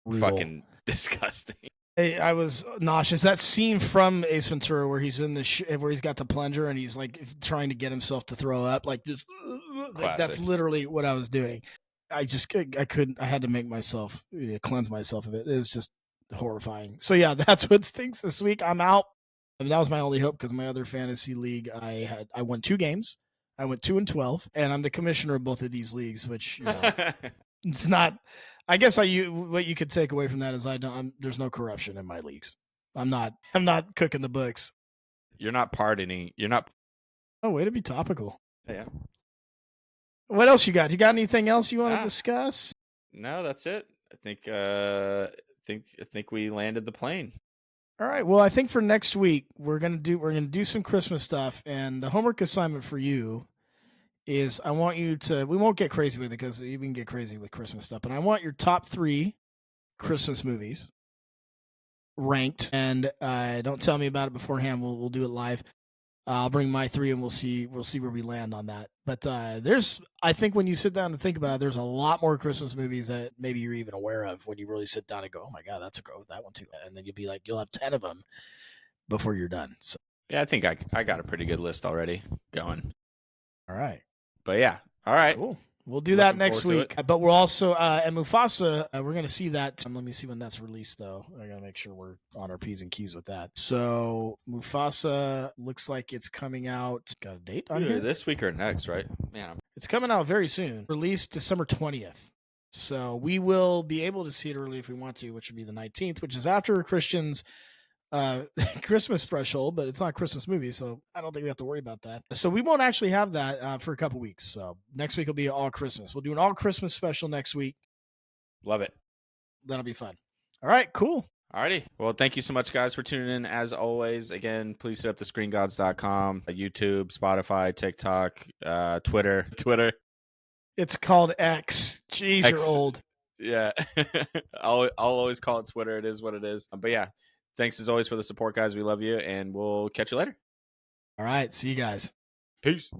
Brutal. Fucking disgusting. Hey, I was nauseous. That scene from Ace Ventura where he's in where he's got the plunger and he's like trying to get himself to throw up, like just like, that's literally what I was doing. I couldn't. I had to make myself cleanse myself of it. It was just horrifying. So yeah, that's what stinks this week. I'm out. And that was my only hope because my other fantasy league, I won 2 games. I went 2-12, and I'm the commissioner of both of these leagues, which it's not. I guess what you could take away from that is there's no corruption in my leagues. I'm not cooking the books. You're not pardoning. You're not. Oh, way to be topical. Yeah. What else you got? You got anything else you want to discuss? No, that's it. I think we landed the plane. All right. Well, I think for next week we're gonna do some Christmas stuff, and the homework assignment for you is I want you to. We won't get crazy with it because you can get crazy with Christmas stuff, but I want your top 3 Christmas movies ranked, and don't tell me about it beforehand. We'll do it live. I'll bring my 3 and we'll see where we land on that. But I think when you sit down and think about it, there's a lot more Christmas movies that maybe you're even aware of when you really sit down and go, oh my God, that's a go with that one too. And then you'll have 10 of them before you're done. So yeah, I think I got a pretty good list already going. All right. But yeah. All right. Cool. We'll do that next week. But we're also and Mufasa, we're going to see that. Let me see when that's released, though. I got to make sure we're on our P's and Q's with that. So Mufasa looks like it's coming out. Got a date on here? This week or next, right? Man, it's coming out very soon. Released December 20th. So we will be able to see it early if we want to, which would be the 19th, which is after Christian's Christmas threshold, but it's not a Christmas movie, so I don't think we have to worry about that. So we won't actually have that for a couple weeks. So next week will be all Christmas. We'll do an all Christmas special next week. Love it. That'll be fun. All right, cool. Alrighty. Well, thank you so much, guys, for tuning in. As always, again, please hit up the screengods.com, YouTube, Spotify, TikTok, Twitter. It's called X. Jeez, you're old. Yeah. I'll always call it Twitter. It is what it is. But yeah. Thanks as always for the support, guys. We love you, and we'll catch you later. All right. See you guys. Peace.